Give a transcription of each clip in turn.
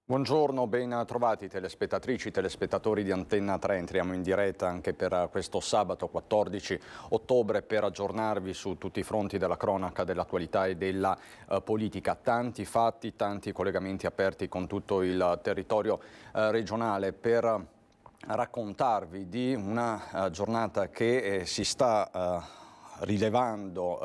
Buongiorno, ben trovati telespettatrici, telespettatori di Antenna 3. Entriamo in diretta anche per questo sabato 14 ottobre per aggiornarvi su tutti i fronti della cronaca, dell'attualità e della politica. Tanti fatti, tanti collegamenti aperti con tutto il territorio regionale per raccontarvi di una giornata che si sta rivelando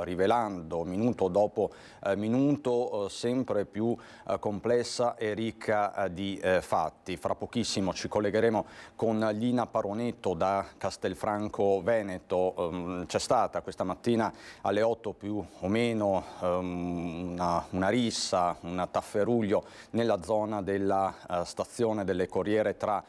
minuto dopo minuto sempre più complessa e ricca di fatti. Fra pochissimo ci collegheremo con Lina Paronetto da Castelfranco Veneto. C'è stata questa mattina alle 8 più o meno una rissa, un tafferuglio nella zona della stazione delle Corriere tra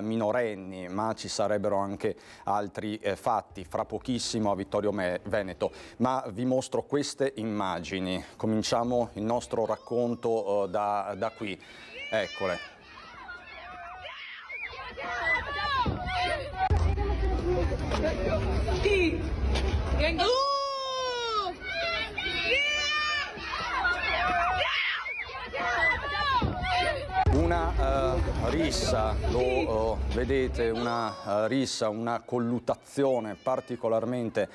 minorenni, ma ci sarebbero anche altri fatti. Fra pochissimo a Vittorio Veneto, ma vi mostro queste immagini. Cominciamo il nostro racconto da qui. Eccole. Una rissa, lo vedete, una rissa, una collutazione particolarmente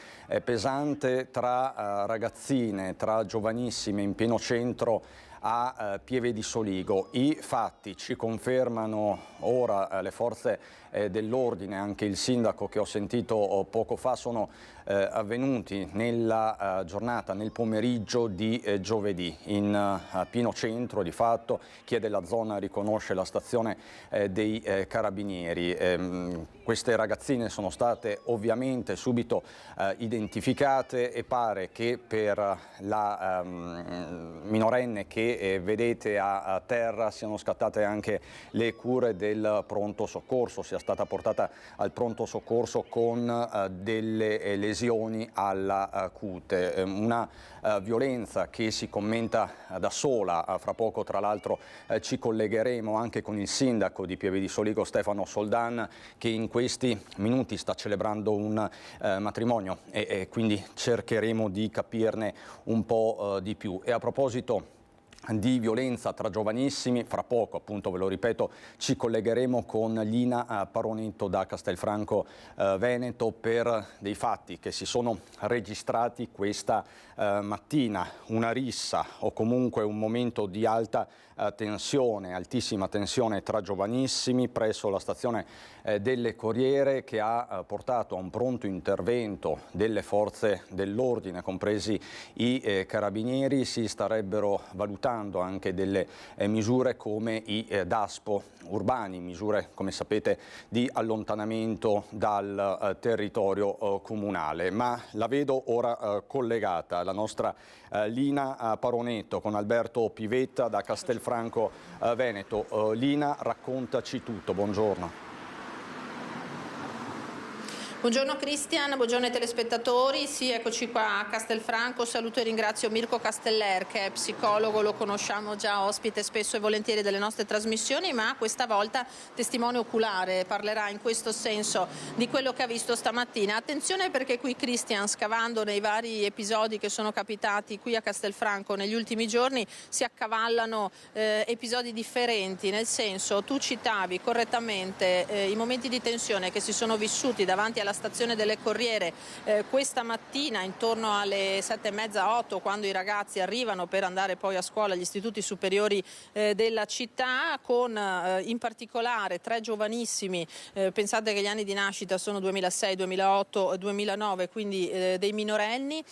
pesante tra ragazzine, tra giovanissime in pieno centro a Pieve di Soligo. I fatti ci confermano ora le forze dell'ordine, anche il sindaco che ho sentito poco fa, sono avvenuti nella giornata, nel pomeriggio di giovedì, in pieno centro di fatto. Chi è della zona riconosce la stazione dei Carabinieri. Queste ragazzine sono state ovviamente subito identificate e pare che per la minorenne che vedete a terra siano scattate anche le cure del pronto soccorso. Sia stata portata al pronto soccorso con delle lesioni alla cute. Una violenza che si commenta da sola. Fra poco tra l'altro ci collegheremo anche con il sindaco di Pieve di Soligo, Stefano Soldan, che in questi minuti sta celebrando un matrimonio e quindi cercheremo di capirne un po' di più. E a proposito di violenza tra giovanissimi, fra poco, appunto ve lo ripeto, ci collegheremo con Lina Paronetto da Castelfranco Veneto per dei fatti che si sono registrati questa mattina. Una rissa o comunque un momento di alta tensione, altissima tensione tra giovanissimi presso la stazione delle Corriere, che ha portato a un pronto intervento delle forze dell'ordine, compresi i carabinieri. Si starebbero valutando anche delle misure come i DASPO urbani, misure, come sapete, di allontanamento dal territorio comunale. Ma la vedo ora collegata, la nostra Lina Paronetto, con Alberto Pivetta da Castelfranco Veneto. Lina, raccontaci tutto, buongiorno. Buongiorno Cristian, buongiorno ai telespettatori. Sì, eccoci qua a Castelfranco. Saluto e ringrazio Mirko Casteller, che è psicologo, lo conosciamo già ospite spesso e volentieri delle nostre trasmissioni, ma questa volta testimone oculare, parlerà in questo senso di quello che ha visto stamattina. Attenzione, perché qui Cristian, scavando nei vari episodi che sono capitati qui a Castelfranco negli ultimi giorni, si accavallano episodi differenti, nel senso, tu citavi correttamente i momenti di tensione che si sono vissuti davanti alla stazione delle Corriere questa mattina intorno alle 7:30-8, quando i ragazzi arrivano per andare poi a scuola agli istituti superiori della città, con in particolare 3 giovanissimi, pensate che gli anni di nascita sono 2006, 2008, 2009, quindi dei minorenni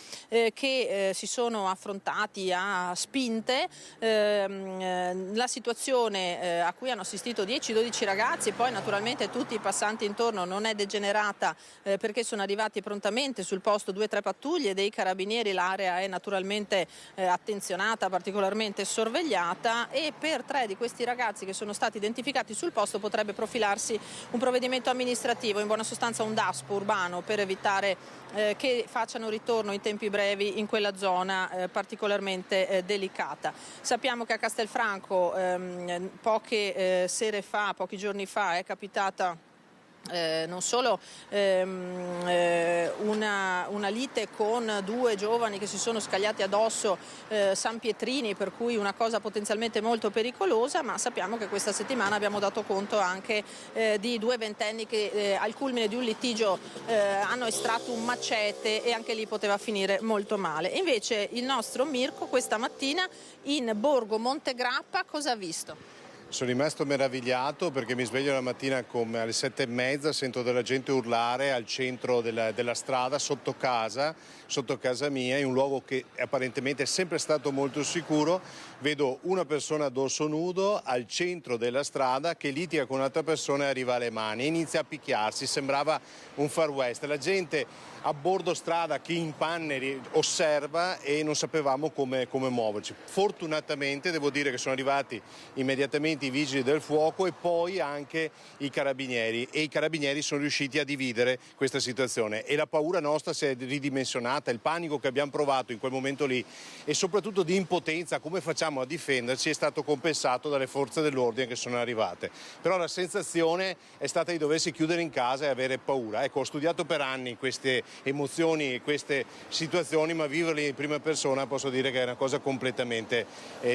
che si sono affrontati a spinte. La situazione a cui hanno assistito 10-12 ragazzi, poi naturalmente tutti i passanti intorno, non è degenerata perché sono arrivati prontamente sul posto 2-3 pattuglie dei carabinieri. L'area è naturalmente attenzionata, particolarmente sorvegliata, e per 3 di questi ragazzi che sono stati identificati sul posto potrebbe profilarsi un provvedimento amministrativo, in buona sostanza un DASPO urbano, per evitare che facciano ritorno in tempi brevi in quella zona particolarmente delicata. Sappiamo che a Castelfranco poche sere fa, pochi giorni fa, è capitata non solo una lite con due giovani che si sono scagliati addosso sanpietrini, per cui una cosa potenzialmente molto pericolosa, ma sappiamo che questa settimana abbiamo dato conto anche di due ventenni che al culmine di un litigio hanno estratto un macete e anche lì poteva finire molto male. Invece il nostro Mirko questa mattina in Borgo Montegrappa cosa ha visto? Sono rimasto meravigliato perché mi sveglio la mattina come alle 7:30, sento della gente urlare al centro della strada, sotto casa mia, in un luogo che apparentemente è sempre stato molto sicuro. Vedo una persona a dorso nudo al centro della strada che litiga con un'altra persona e arriva alle mani, inizia a picchiarsi, sembrava un Far West. La gente a bordo strada, chi in panne osserva e non sapevamo come muoverci. Fortunatamente devo dire che sono arrivati immediatamente i vigili del fuoco e poi anche i carabinieri, e i carabinieri sono riusciti a dividere questa situazione e la paura nostra si è ridimensionata, il panico che abbiamo provato in quel momento lì e soprattutto di impotenza, come facciamo a difenderci, è stato compensato dalle forze dell'ordine che sono arrivate. Però la sensazione è stata di doversi chiudere in casa e avere paura. Ecco, ho studiato per anni queste emozioni e queste situazioni, ma viverle in prima persona posso dire che è una cosa completamente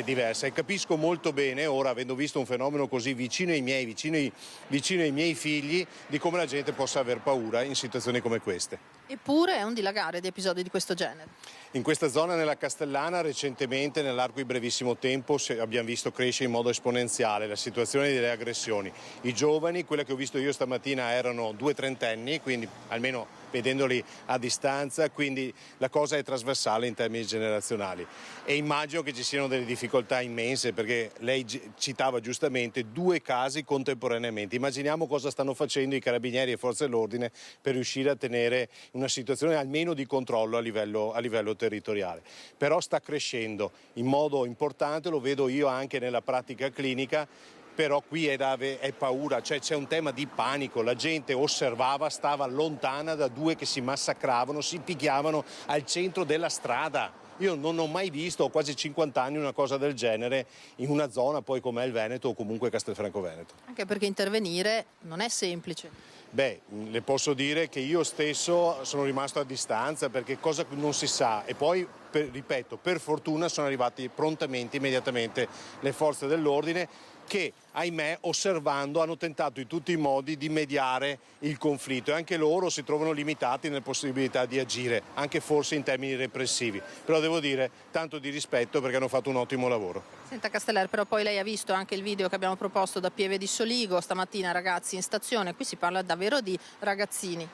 diversa e capisco molto bene ora, avendo visto un fenomeno così vicino ai miei, vicino ai miei figli, di come la gente possa aver paura in situazioni come queste. Eppure è un dilagare di episodi di questo genere. In questa zona, nella Castellana, recentemente, nell'arco di brevissimo tempo, abbiamo visto crescere in modo esponenziale la situazione delle aggressioni. I giovani, quella che ho visto io stamattina, erano 2 trentenni, quindi almeno vedendoli a distanza, quindi la cosa è trasversale in termini generazionali. E immagino che ci siano delle difficoltà immense, perché lei citava giustamente 2 casi contemporaneamente. Immaginiamo cosa stanno facendo i carabinieri e forze dell'ordine per riuscire a tenere una situazione almeno di controllo a livello territoriale. Però sta crescendo in modo importante, lo vedo io anche nella pratica clinica. Però qui è paura, cioè c'è un tema di panico, la gente osservava, stava lontana da 2 che si massacravano, si picchiavano al centro della strada. Io non ho mai visto, ho quasi 50 anni, una cosa del genere in una zona poi come il Veneto o comunque Castelfranco Veneto. Anche perché intervenire non è semplice. Beh, le posso dire che io stesso sono rimasto a distanza perché cosa non si sa e poi, ripeto, per fortuna sono arrivati prontamente, immediatamente le forze dell'ordine che, ahimè, osservando hanno tentato in tutti i modi di mediare il conflitto e anche loro si trovano limitati nelle possibilità di agire, anche forse in termini repressivi. Però devo dire tanto di rispetto perché hanno fatto un ottimo lavoro. Senta Casteller, però poi lei ha visto anche il video che abbiamo proposto da Pieve di Soligo, stamattina ragazzi in stazione, qui si parla davvero di ragazzini.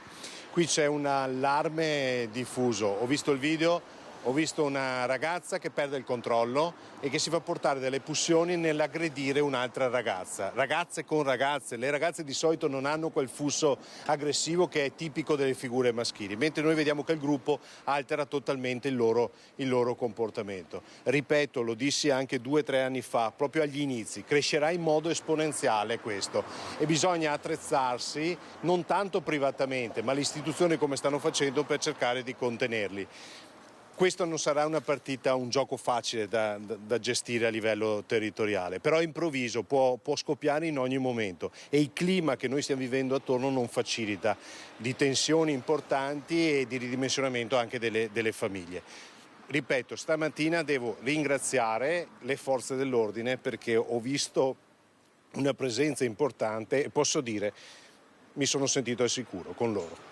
Qui c'è un allarme diffuso, ho visto il video. Ho visto una ragazza che perde il controllo e che si fa portare dalle pulsioni nell'aggredire un'altra ragazza. Ragazze con ragazze, le ragazze di solito non hanno quel flusso aggressivo che è tipico delle figure maschili, mentre noi vediamo che il gruppo altera totalmente il loro comportamento. Ripeto, lo dissi anche 2 o 3 anni fa, proprio agli inizi, crescerà in modo esponenziale questo e bisogna attrezzarsi non tanto privatamente, ma le istituzioni come stanno facendo per cercare di contenerli. Questo non sarà una partita, un gioco facile da gestire a livello territoriale, però improvviso, può scoppiare in ogni momento e il clima che noi stiamo vivendo attorno non facilita di tensioni importanti e di ridimensionamento anche delle famiglie. Ripeto, stamattina devo ringraziare le forze dell'ordine perché ho visto una presenza importante e posso dire mi sono sentito al sicuro con loro.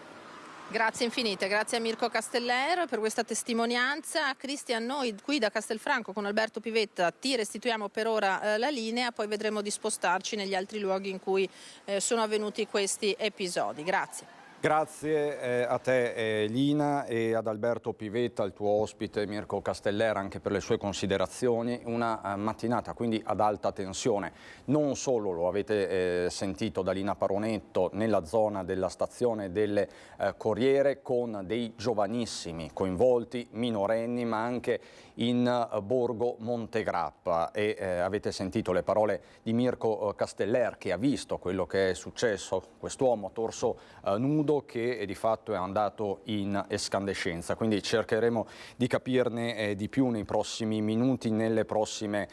Grazie infinite, grazie a Mirko Casteller per questa testimonianza. Cristian, noi qui da Castelfranco con Alberto Pivetta ti restituiamo per ora la linea, poi vedremo di spostarci negli altri luoghi in cui sono avvenuti questi episodi. Grazie. Grazie a te Lina e ad Alberto Pivetta, il tuo ospite Mirko Casteller, anche per le sue considerazioni. Una mattinata quindi ad alta tensione. Non solo lo avete sentito da Lina Paronetto nella zona della stazione delle Corriere con dei giovanissimi coinvolti, minorenni, ma anche in Borgo Montegrappa e avete sentito le parole di Mirko Casteller, che ha visto quello che è successo, quest'uomo a torso nudo che di fatto è andato in escandescenza. Quindi cercheremo di capirne di più nei prossimi minuti, nelle prossime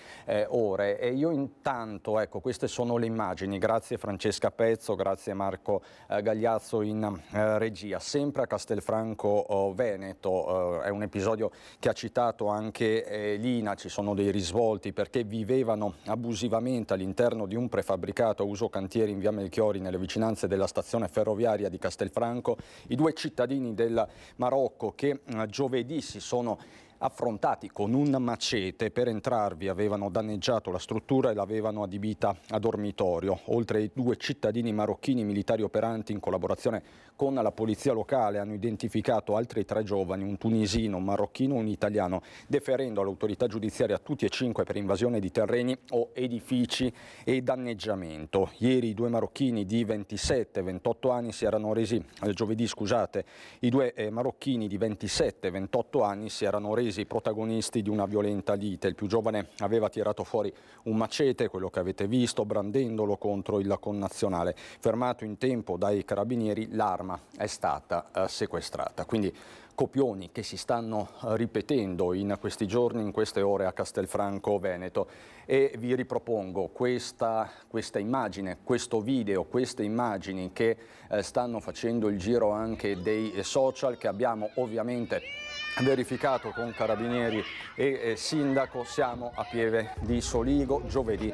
ore. E io intanto, ecco, queste sono le immagini. Grazie Francesca Pezzo, grazie Marco Gagliazzo in regia. Sempre a Castelfranco Veneto, è un episodio che ha citato anche Lina. Ci sono dei risvolti perché vivevano abusivamente all'interno di un prefabbricato a uso cantieri in via Melchiori, nelle vicinanze della stazione ferroviaria di Castelfranco, i due cittadini del Marocco che giovedì si sono affrontati con un macete. Per entrarvi avevano danneggiato la struttura e l'avevano adibita a dormitorio. Oltre ai due cittadini marocchini, militari operanti in collaborazione con la polizia locale hanno identificato altri 3 giovani, un tunisino, un marocchino e un italiano, deferendo all'autorità giudiziaria tutti e 5 per invasione di terreni o edifici e danneggiamento. Ieri i 2 marocchini di 27 e 28 anni si erano resi, giovedì scusate, i 2 marocchini di 27 e 28 anni si erano resi protagonisti di una violenta lite. Il più giovane aveva tirato fuori un macete, quello che avete visto, brandendolo contro il connazionale. Fermato in tempo dai carabinieri, l'arma è stata sequestrata. Quindi copioni che si stanno ripetendo in questi giorni, in queste ore a Castelfranco Veneto, e vi ripropongo questa immagine, questo video, queste immagini che stanno facendo il giro anche dei social, che abbiamo ovviamente verificato con carabinieri e sindaco. Siamo a Pieve di Soligo, giovedì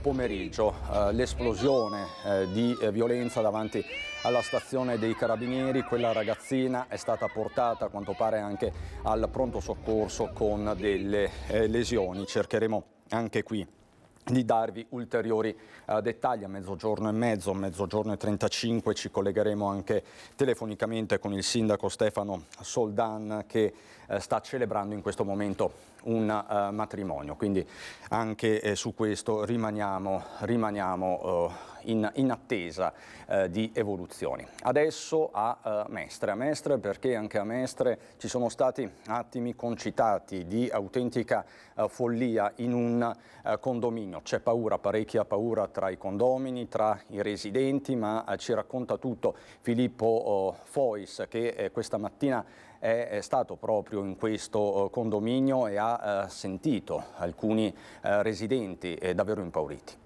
pomeriggio, l'esplosione di violenza davanti alla stazione dei carabinieri. Quella ragazzina è stata portata a quanto pare anche al pronto soccorso con delle lesioni. Cercheremo anche qui di darvi ulteriori dettagli. A mezzogiorno e 35 ci collegheremo anche telefonicamente con il sindaco Stefano Soldan, che sta celebrando in questo momento un matrimonio, quindi anche su questo rimaniamo in attesa di evoluzioni. Adesso a Mestre, perché anche a Mestre ci sono stati attimi concitati di autentica follia in un condominio. C'è paura, parecchia paura tra i condomini, tra i residenti, ma ci racconta tutto Filippo Fois, che questa mattina è stato proprio in questo condominio e ha sentito alcuni residenti davvero impauriti.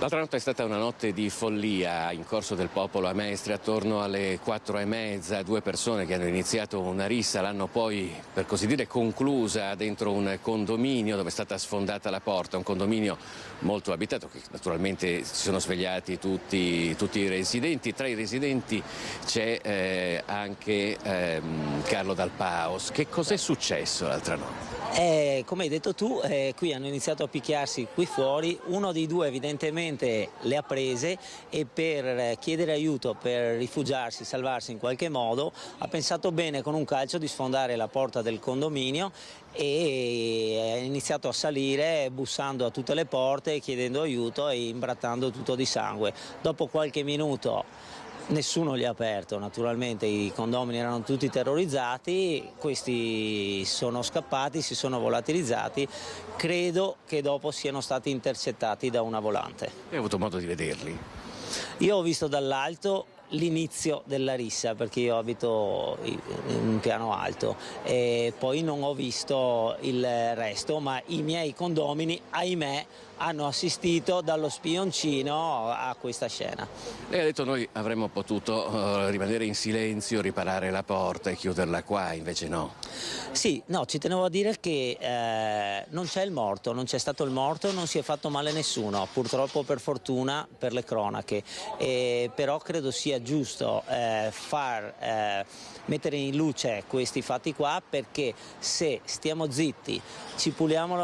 L'altra notte è stata una notte di follia in Corso del Popolo a Mestre. Attorno alle 4:30 2 persone che hanno iniziato una rissa l'hanno poi, per così dire, conclusa dentro un condominio dove è stata sfondata la porta, un condominio molto abitato, che naturalmente si sono svegliati tutti i residenti. Tra i residenti c'è anche Carlo Dal Paos. Che cos'è successo l'altra notte? Come hai detto tu, qui hanno iniziato a picchiarsi qui fuori. Uno dei due evidentemente le ha prese e per chiedere aiuto, per rifugiarsi, salvarsi in qualche modo, ha pensato bene con un calcio di sfondare la porta del condominio e ha iniziato a salire bussando a tutte le porte, chiedendo aiuto e imbrattando tutto di sangue. Dopo qualche minuto nessuno li ha aperto, naturalmente i condomini erano tutti terrorizzati, questi sono scappati, si sono volatilizzati, credo che dopo siano stati intercettati da una volante. Hai avuto modo di vederli? Io ho visto dall'alto l'inizio della rissa, perché io abito in un piano alto, e poi non ho visto il resto, ma i miei condomini, ahimè, hanno assistito dallo spioncino a questa scena. Lei ha detto noi avremmo potuto rimanere in silenzio, riparare la porta e chiuderla qua, invece no. Sì, no, ci tenevo a dire che non c'è il morto, non c'è stato il morto, non si è fatto male nessuno, purtroppo, per fortuna, per le cronache, però credo sia giusto mettere in luce questi fatti qua, perché se stiamo zitti, ci puliamo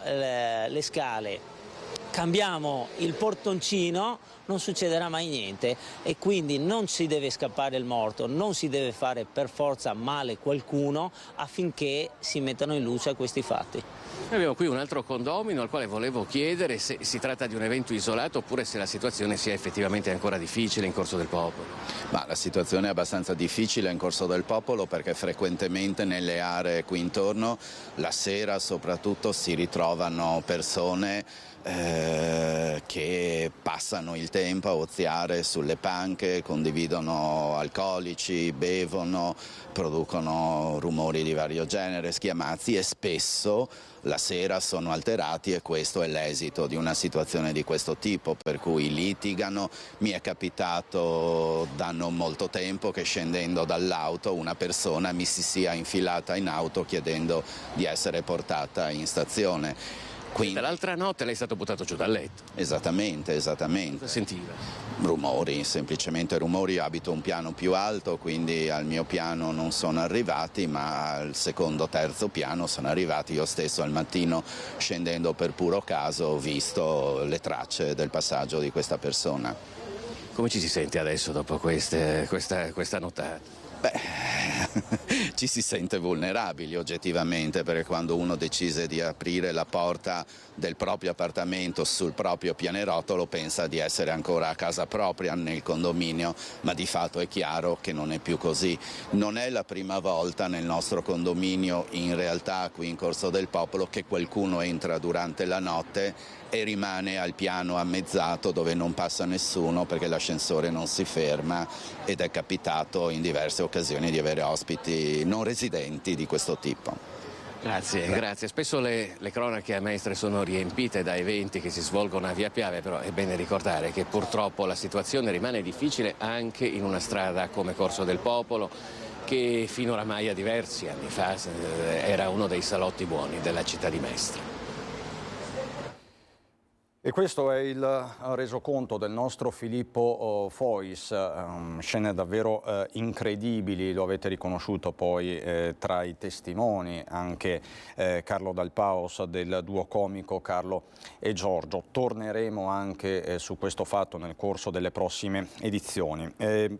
le scale, cambiamo il portoncino non succederà mai niente, e quindi non si deve scappare il morto, non si deve fare per forza male qualcuno affinché si mettano in luce questi fatti. Abbiamo qui un altro condomino al quale volevo chiedere se si tratta di un evento isolato oppure se la situazione sia effettivamente ancora difficile in Corso del Popolo. Ma la situazione è abbastanza difficile in Corso del Popolo, perché frequentemente nelle aree qui intorno la sera soprattutto si ritrovano persone che passano il tempo a oziare sulle panche, condividono alcolici, bevono, producono rumori di vario genere, schiamazzi, e spesso la sera sono alterati, e questo è l'esito di una situazione di questo tipo, per cui litigano. Mi è capitato da non molto tempo che, scendendo dall'auto, una persona mi si sia infilata in auto chiedendo di essere portata in stazione. L'altra notte lei è stato buttato giù dal letto. Esattamente. Cosa sentiva? Rumori, semplicemente rumori. Abito un piano più alto, quindi al mio piano non sono arrivati, ma al secondo, terzo piano sono arrivati. Io stesso al mattino, scendendo per puro caso, ho visto le tracce del passaggio di questa persona. Come ci si sente adesso dopo questa nottata? Ci si sente vulnerabili oggettivamente, perché quando uno decide di aprire la porta del proprio appartamento sul proprio pianerottolo pensa di essere ancora a casa propria nel condominio, ma di fatto è chiaro che non è più così. Non è la prima volta nel nostro condominio, in realtà qui in Corso del Popolo, che qualcuno entra durante la notte e rimane al piano ammezzato dove non passa nessuno perché l'ascensore non si ferma, ed è capitato in diverse occasioni di avere ospiti non residenti di questo tipo. Grazie. Spesso le cronache a Mestre sono riempite da eventi che si svolgono a Via Piave, però è bene ricordare che purtroppo la situazione rimane difficile anche in una strada come Corso del Popolo, che fino oramai a diversi anni fa era uno dei salotti buoni della città di Mestre. E questo è il resoconto del nostro Filippo Fois, scene davvero incredibili, lo avete riconosciuto poi tra i testimoni, anche Carlo Dal Paos del duo comico Carlo e Giorgio. Torneremo anche su questo fatto nel corso delle prossime edizioni.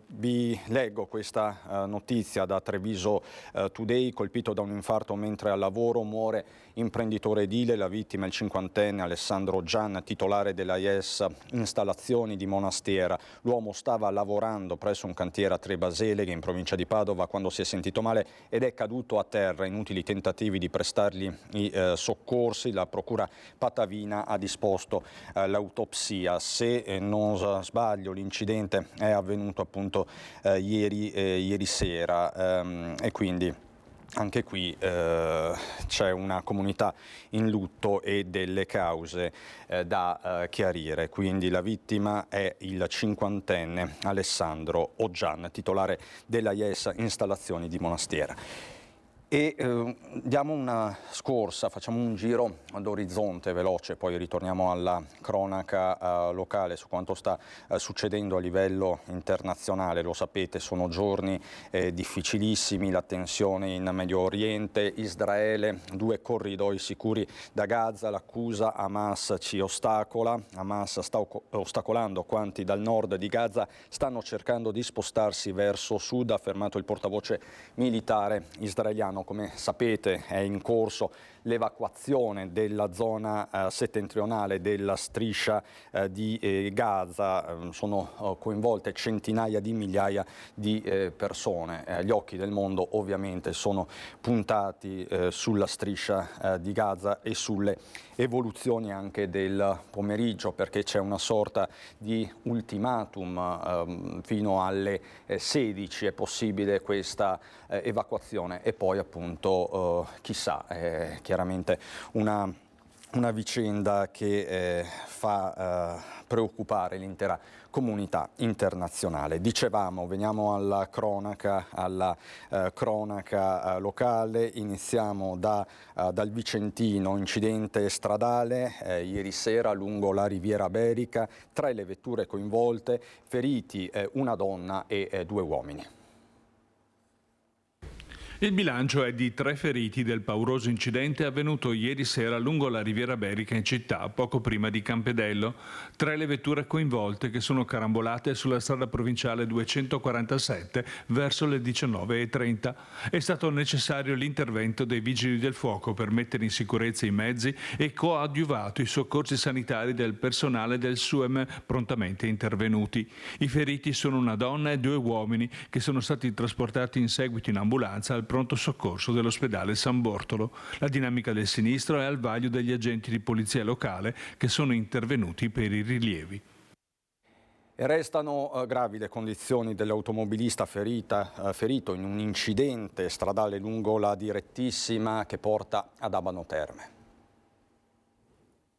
Vi leggo questa notizia da Treviso Today: colpito da un infarto mentre al lavoro, muore imprenditore edile, la vittima è il 50enne Alessandro Gian, titolare della IES Installazioni di Monastera. L'uomo stava lavorando presso un cantiere a Trebaseleghe, in provincia di Padova, quando si è sentito male ed è caduto a terra. Inutili tentativi di prestargli i soccorsi. La procura patavina ha disposto l'autopsia. Se non sbaglio, l'incidente è avvenuto appunto ieri sera, e quindi anche qui c'è una comunità in lutto e delle cause da chiarire. Quindi la vittima è il 50enne Alessandro Oggian, titolare della IES Installazioni di Monastera. E diamo una scorsa, facciamo un giro d'orizzonte veloce, poi ritorniamo alla cronaca locale su quanto sta succedendo a livello internazionale. Lo sapete, sono giorni difficilissimi, la tensione in Medio Oriente, Israele, 2 corridoi sicuri da Gaza, l'accusa Hamas ci ostacola, Hamas sta ostacolando quanti dal nord di Gaza stanno cercando di spostarsi verso sud, ha affermato il portavoce militare israeliano. Come sapete è in corso l'evacuazione della zona settentrionale della striscia di Gaza. Sono coinvolte centinaia di migliaia di persone. Gli occhi del mondo ovviamente sono puntati sulla striscia di Gaza e sulle evoluzioni anche del pomeriggio, perché c'è una sorta di ultimatum: fino alle 16 è possibile questa evacuazione, e poi appunto chissà, chiaramente una vicenda che fa preoccupare l'intera comunità internazionale. Dicevamo, veniamo alla cronaca locale. Iniziamo dal Vicentino, incidente stradale ieri sera lungo la Riviera Berica, 3 le vetture coinvolte, feriti una donna e 2 uomini. Il bilancio è di 3 feriti del pauroso incidente avvenuto ieri sera lungo la Riviera Berica in città, poco prima di Campedello. 3 le vetture coinvolte che sono carambolate sulla strada provinciale 247 verso le 19:30. È stato necessario l'intervento dei vigili del fuoco per mettere in sicurezza i mezzi e coadiuvato i soccorsi sanitari del personale del SUEM prontamente intervenuti. I feriti sono una donna e 2 uomini che sono stati trasportati in seguito in ambulanza al pronto soccorso dell'ospedale San Bortolo. La dinamica del sinistro è al vaglio degli agenti di polizia locale che sono intervenuti per i rilievi. E restano gravi le condizioni dell'automobilista ferito in un incidente stradale lungo la direttissima che porta ad Abano Terme.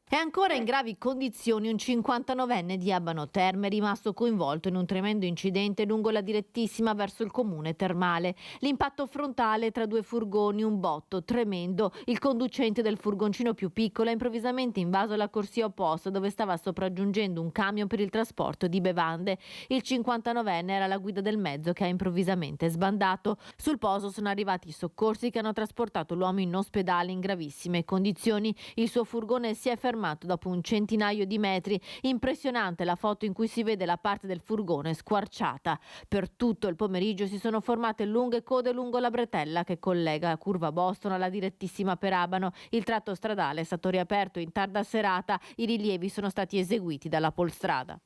È ancora in gravi condizioni un 59enne di Abano Terme rimasto coinvolto in un tremendo incidente lungo la direttissima verso il comune termale. L'impatto frontale tra 2 furgoni, un botto tremendo. Il conducente del furgoncino più piccolo ha improvvisamente invaso la corsia opposta dove stava sopraggiungendo un camion per il trasporto di bevande. Il 59enne era alla guida del mezzo che ha improvvisamente sbandato. Sul posto sono arrivati i soccorsi che hanno trasportato l'uomo in ospedale in gravissime condizioni. Il suo furgone si è fermato dopo un centinaio di metri. Impressionante la foto in cui si vede la parte del furgone squarciata. Per tutto il pomeriggio si sono formate lunghe code lungo la bretella che collega Curva Boston alla direttissima per Abano. Il tratto stradale è stato riaperto in tarda serata. I rilievi sono stati eseguiti dalla Polstrada.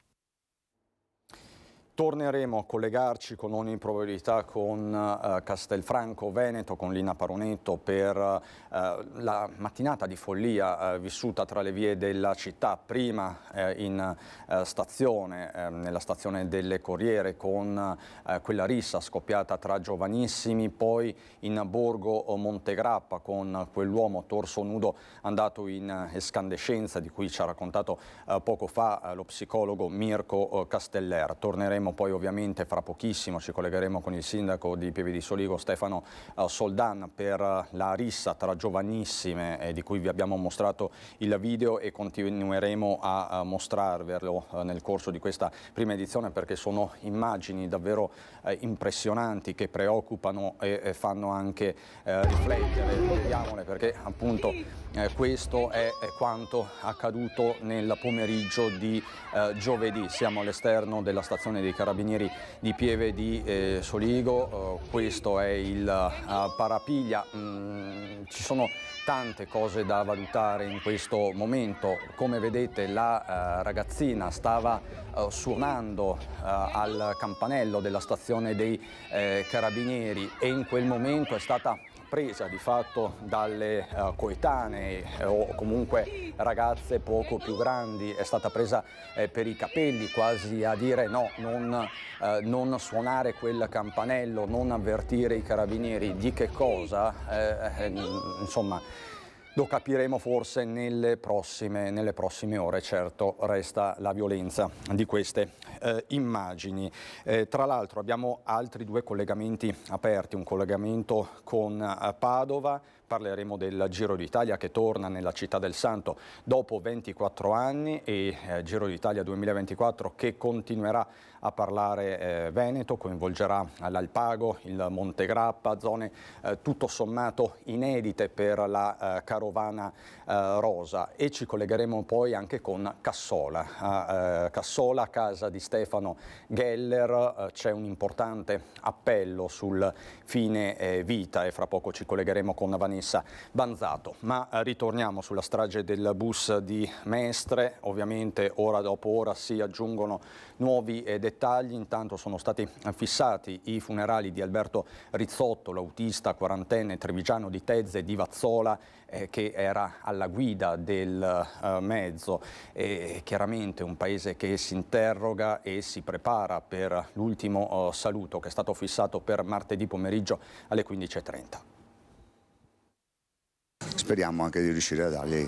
Torneremo a collegarci con ogni probabilità con Castelfranco Veneto, con Lina Paronetto per la mattinata di follia vissuta tra le vie della città, prima in stazione, nella stazione delle Corriere con quella rissa scoppiata tra giovanissimi, poi in borgo Montegrappa con quell'uomo torso nudo andato in escandescenza di cui ci ha raccontato poco fa lo psicologo Mirko Casteller. Torneremo poi ovviamente fra pochissimo, ci collegheremo con il sindaco di Pieve di Soligo Stefano Soldan per la rissa tra giovanissime di cui vi abbiamo mostrato il video e continueremo a mostrarvelo nel corso di questa prima edizione perché sono immagini davvero impressionanti che preoccupano e fanno anche riflettere. Vediamole perché appunto questo è quanto accaduto nel pomeriggio di giovedì. Siamo all'esterno della stazione dei Carabinieri di Pieve di Soligo, questo è il parapiglia. Ci sono tante cose da valutare in questo momento. Come vedete la ragazzina stava suonando al campanello della stazione dei Carabinieri e in quel momento è stata presa di fatto dalle coetanee o comunque ragazze poco più grandi, è stata presa per i capelli quasi a dire no, non suonare quel campanello, non avvertire i carabinieri. Di che cosa? Insomma, lo capiremo forse nelle prossime ore. Certo resta la violenza di queste immagini. Tra l'altro abbiamo altri 2 collegamenti aperti, un collegamento con Padova. Parleremo del Giro d'Italia che torna nella città del Santo dopo 24 anni e Giro d'Italia 2024 che continuerà a parlare Veneto, coinvolgerà l'Alpago, il Montegrappa, zone tutto sommato inedite per la carovana rosa, e ci collegheremo poi anche con Cassola. Cassola, casa di Stefano Geller, c'è un importante appello sul fine vita e fra poco ci collegheremo con Vanessa Banzato. Ma ritorniamo sulla strage del bus di Mestre. Ovviamente ora dopo ora si aggiungono nuovi dettagli. Intanto sono stati fissati i funerali di Alberto Rizzotto, l'autista 40enne trevigiano di Tezze di Vazzola, che era alla guida del mezzo. Chiaramente un paese che si interroga e si prepara per l'ultimo saluto che è stato fissato per martedì pomeriggio alle 15:30. Speriamo anche di riuscire a dargli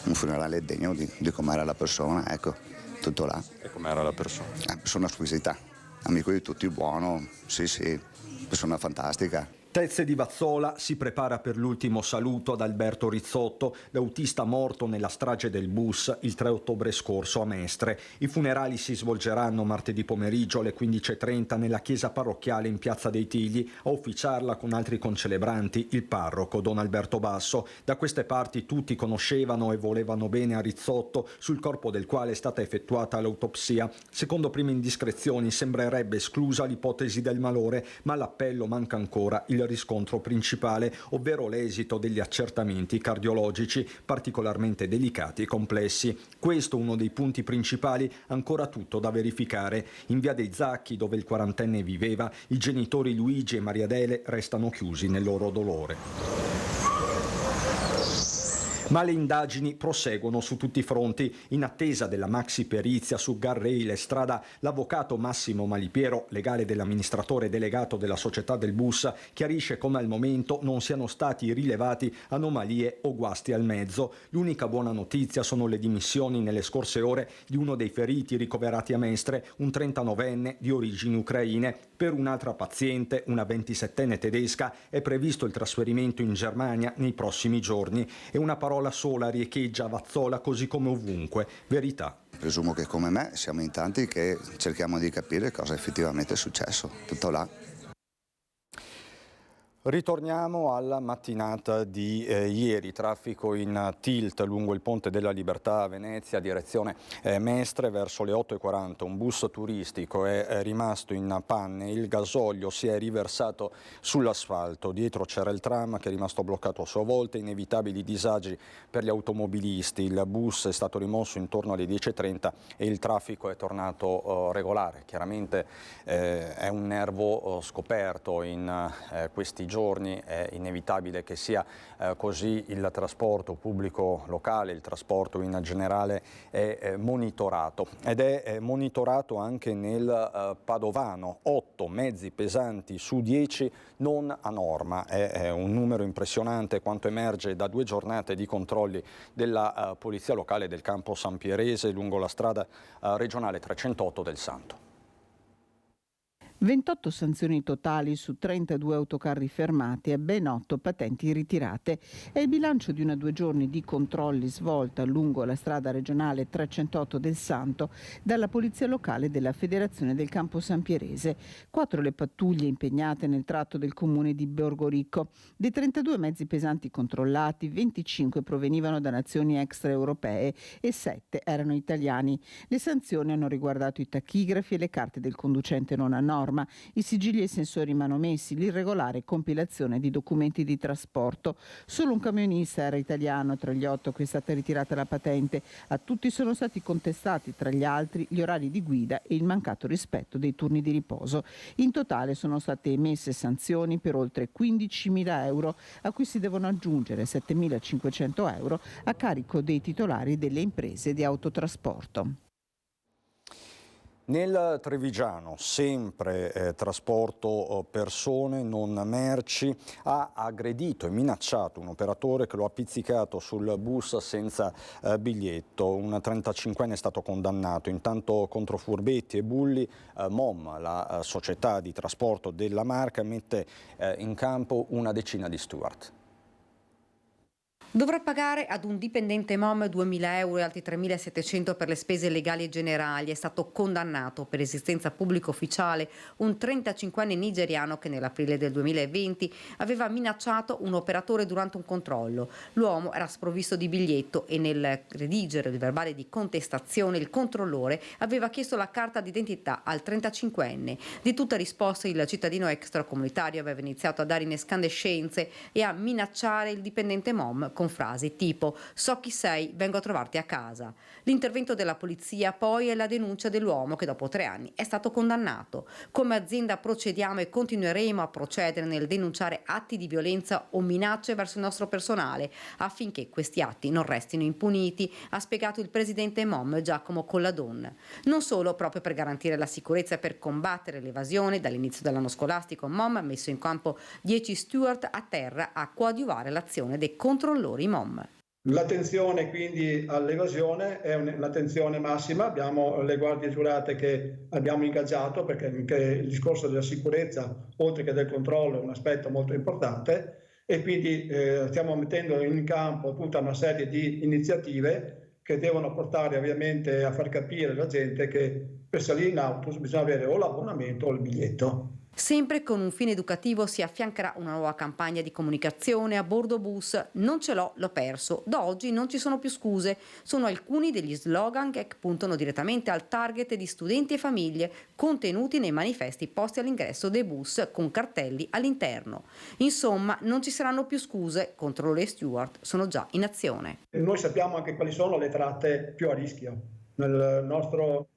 un funerale degno di com'era la persona, ecco, tutto là. E com'era la persona? Una persona squisita, amico di tutti, buono, sì, persona fantastica. Tezze di Vazzola si prepara per l'ultimo saluto ad Alberto Rizzotto, l'autista morto nella strage del bus il 3 ottobre scorso a Mestre. I funerali si svolgeranno martedì pomeriggio alle 15:30 nella chiesa parrocchiale in Piazza dei Tigli. A officiarla con altri concelebranti il parroco Don Alberto Basso. Da queste parti tutti conoscevano e volevano bene a Rizzotto, sul corpo del quale è stata effettuata l'autopsia. Secondo prime indiscrezioni sembrerebbe esclusa l'ipotesi del malore, ma all'appello manca ancora il riscontro principale, ovvero l'esito degli accertamenti cardiologici particolarmente delicati e complessi. Questo è uno dei punti principali, ancora tutto da verificare. In via dei Zacchi, dove il quarantenne viveva, i genitori Luigi e Maria Adele restano chiusi nel loro dolore. Ma le indagini proseguono su tutti i fronti. In attesa della maxi perizia su Garrail e strada, l'avvocato Massimo Malipiero, legale dell'amministratore delegato della società del bus, chiarisce come al momento non siano stati rilevati anomalie o guasti al mezzo. L'unica buona notizia sono le dimissioni nelle scorse ore di uno dei feriti ricoverati a Mestre, un 39enne di origini ucraine. Per un'altra paziente, una 27enne tedesca, è previsto il trasferimento in Germania nei prossimi giorni. E una parola sola riecheggia a Vazzola così come ovunque: verità. Presumo che come me siamo in tanti che cerchiamo di capire cosa effettivamente è successo. Tutto là. Ritorniamo alla mattinata di ieri, traffico in tilt lungo il Ponte della Libertà a Venezia, direzione Mestre, verso le 8:40. Un bus turistico è rimasto in panne, il gasolio si è riversato sull'asfalto, dietro c'era il tram che è rimasto bloccato a sua volta, inevitabili disagi per gli automobilisti. Il bus è stato rimosso intorno alle 10:30 e il traffico è tornato regolare. Chiaramente è un nervo scoperto in questi giorni, è inevitabile che sia così. Il trasporto pubblico locale, il trasporto in generale è monitorato ed è monitorato anche nel Padovano. 8 mezzi pesanti su 10 non a norma, è un numero impressionante quanto emerge da 2 giornate di controlli della Polizia Locale del Campo San Pierese lungo la strada regionale 308 del Santo. 28 sanzioni totali su 32 autocarri fermati e ben 8 patenti ritirate. È il bilancio di una 2 giorni di controlli svolta lungo la strada regionale 308 del Santo dalla Polizia Locale della Federazione del Campo San Pierese. 4 le pattuglie impegnate nel tratto del comune di Borgoricco. Dei 32 mezzi pesanti controllati, 25 provenivano da nazioni extraeuropee e 7 erano italiani. Le sanzioni hanno riguardato i tachigrafi e le carte del conducente non a norma, i sigilli e i sensori manomessi, l'irregolare compilazione di documenti di trasporto. Solo un camionista era italiano tra gli 8 a cui è stata ritirata la patente. A tutti sono stati contestati, tra gli altri, gli orari di guida e il mancato rispetto dei turni di riposo. In totale sono state emesse sanzioni per oltre 15.000 euro, a cui si devono aggiungere 7.500 euro a carico dei titolari delle imprese di autotrasporto. Nel Trevigiano, sempre trasporto persone, non merci, ha aggredito e minacciato un operatore che lo ha pizzicato sul bus senza biglietto. Un 35enne è stato condannato. Intanto contro furbetti e bulli, MOM, la società di trasporto della Marca, mette in campo una decina di steward. Dovrà pagare ad un dipendente MOM 2.000 euro e altri 3.700 per le spese legali e generali. È stato condannato per esistenza pubblica ufficiale un 35enne nigeriano che nell'aprile del 2020 aveva minacciato un operatore durante un controllo. L'uomo era sprovvisto di biglietto e nel redigere il verbale di contestazione il controllore aveva chiesto la carta d'identità al 35enne. Di tutta risposta il cittadino extracomunitario aveva iniziato a dare incandescenze e a minacciare il dipendente MOM con frasi tipo «So chi sei, vengo a trovarti a casa». L'intervento della polizia poi è la denuncia dell'uomo che dopo 3 anni è stato condannato. Come azienda procediamo e continueremo a procedere nel denunciare atti di violenza o minacce verso il nostro personale affinché questi atti non restino impuniti, ha spiegato il presidente MOM Giacomo Colladon. Non solo, proprio per garantire la sicurezza e per combattere l'evasione, dall'inizio dell'anno scolastico MOM ha messo in campo 10 steward a terra a coadiuvare l'azione dei controllori MOM. L'attenzione quindi all'evasione è un'attenzione massima, abbiamo le guardie giurate che abbiamo ingaggiato perché il discorso della sicurezza, oltre che del controllo, è un aspetto molto importante e quindi stiamo mettendo in campo tutta una serie di iniziative che devono portare ovviamente a far capire alla gente che per salire in autobus bisogna avere o l'abbonamento o il biglietto. Sempre con un fine educativo si affiancherà una nuova campagna di comunicazione a bordo bus. Non ce l'ho perso. Da oggi non ci sono più scuse. Sono alcuni degli slogan che puntano direttamente al target di studenti e famiglie contenuti nei manifesti posti all'ingresso dei bus con cartelli all'interno. Insomma, non ci saranno più scuse. Controlli e steward sono già in azione. Noi sappiamo anche quali sono le tratte più a rischio nel nostro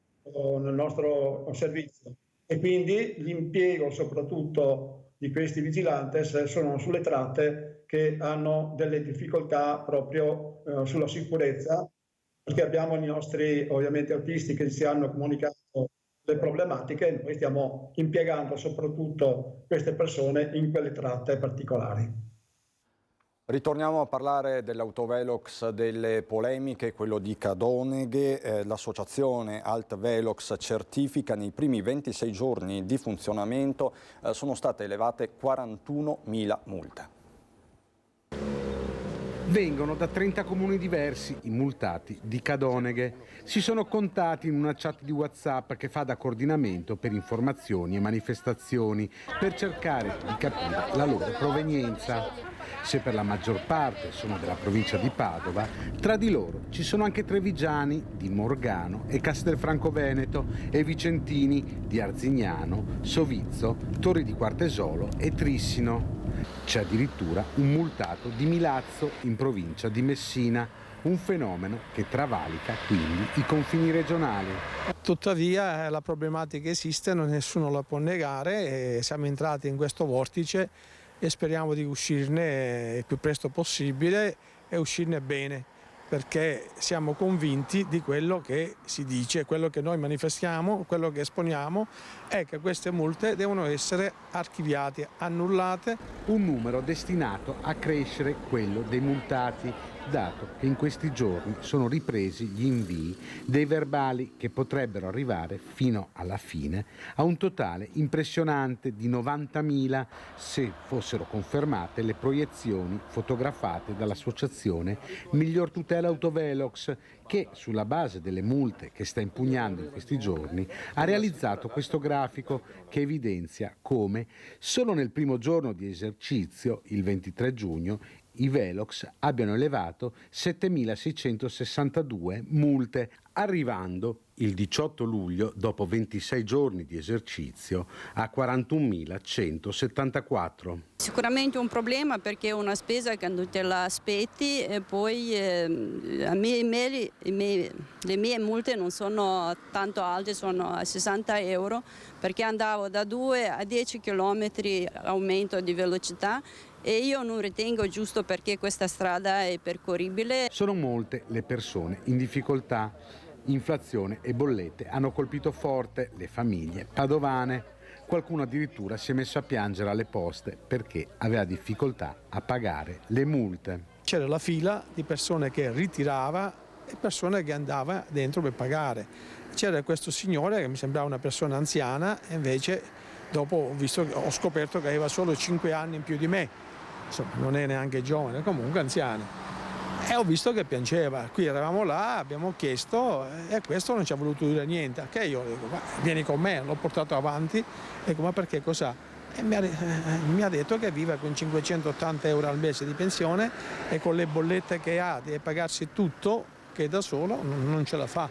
servizio. E quindi l'impiego soprattutto di questi vigilantes sono sulle tratte che hanno delle difficoltà proprio sulla sicurezza, perché abbiamo i nostri ovviamente autisti che ci hanno comunicato le problematiche e noi stiamo impiegando soprattutto queste persone in quelle tratte particolari. Ritorniamo a parlare dell'autovelox delle polemiche, quello di Cadoneghe. L'associazione Alt Velox certifica nei primi 26 giorni di funzionamento sono state elevate 41.000 multe. Vengono da 30 comuni diversi i multati di Cadoneghe. Si sono contati in una chat di WhatsApp che fa da coordinamento per informazioni e manifestazioni per cercare di capire la loro provenienza. Se per la maggior parte sono della provincia di Padova, tra di loro ci sono anche trevigiani di Morgano e Castelfranco Veneto e vicentini di Arzignano, Sovizzo, Torri di Quartesolo e Trissino. C'è addirittura un multato di Milazzo in provincia di Messina, un fenomeno che travalica quindi i confini regionali. Tuttavia la problematica esiste, nessuno la può negare e siamo entrati in questo vortice e speriamo di uscirne il più presto possibile e uscirne bene, perché siamo convinti di quello che si dice, quello che noi manifestiamo, quello che esponiamo è che queste multe devono essere archiviate, annullate. Un numero destinato a crescere quello dei multati, dato che in questi giorni sono ripresi gli invii dei verbali che potrebbero arrivare fino alla fine a un totale impressionante di 90.000 se fossero confermate le proiezioni fotografate dall'associazione Miglior Tutela Autovelox, che sulla base delle multe che sta impugnando in questi giorni ha realizzato questo grafico che evidenzia come solo nel primo giorno di esercizio, il 23 giugno, i Velox abbiano elevato 7.662 multe, arrivando il 18 luglio, dopo 26 giorni di esercizio, a 41.174. Sicuramente un problema perché è una spesa che non te la aspetti e poi le mie multe non sono tanto alte, sono a 60 euro perché andavo da 2 a 10 km aumento di velocità e io non ritengo giusto perché questa strada è percorribile. Sono molte le persone in difficoltà. Inflazione e bollette hanno colpito forte le famiglie padovane. Qualcuno addirittura si è messo a piangere alle poste perché aveva difficoltà a pagare le multe. C'era la fila di persone che ritirava e persone che andava dentro per pagare. C'era questo signore che mi sembrava una persona anziana e invece dopo ho scoperto che aveva solo 5 anni in più di me. Insomma, non è neanche giovane, comunque anziano. E ho visto che piangeva. Qui eravamo là, abbiamo chiesto e questo non ci ha voluto dire niente. Che io dico, vieni con me, l'ho portato avanti. Dico, ma perché cos'ha? E mi ha detto che vive con 580 euro al mese di pensione e con le bollette che ha deve pagarsi tutto, che da solo non ce la fa.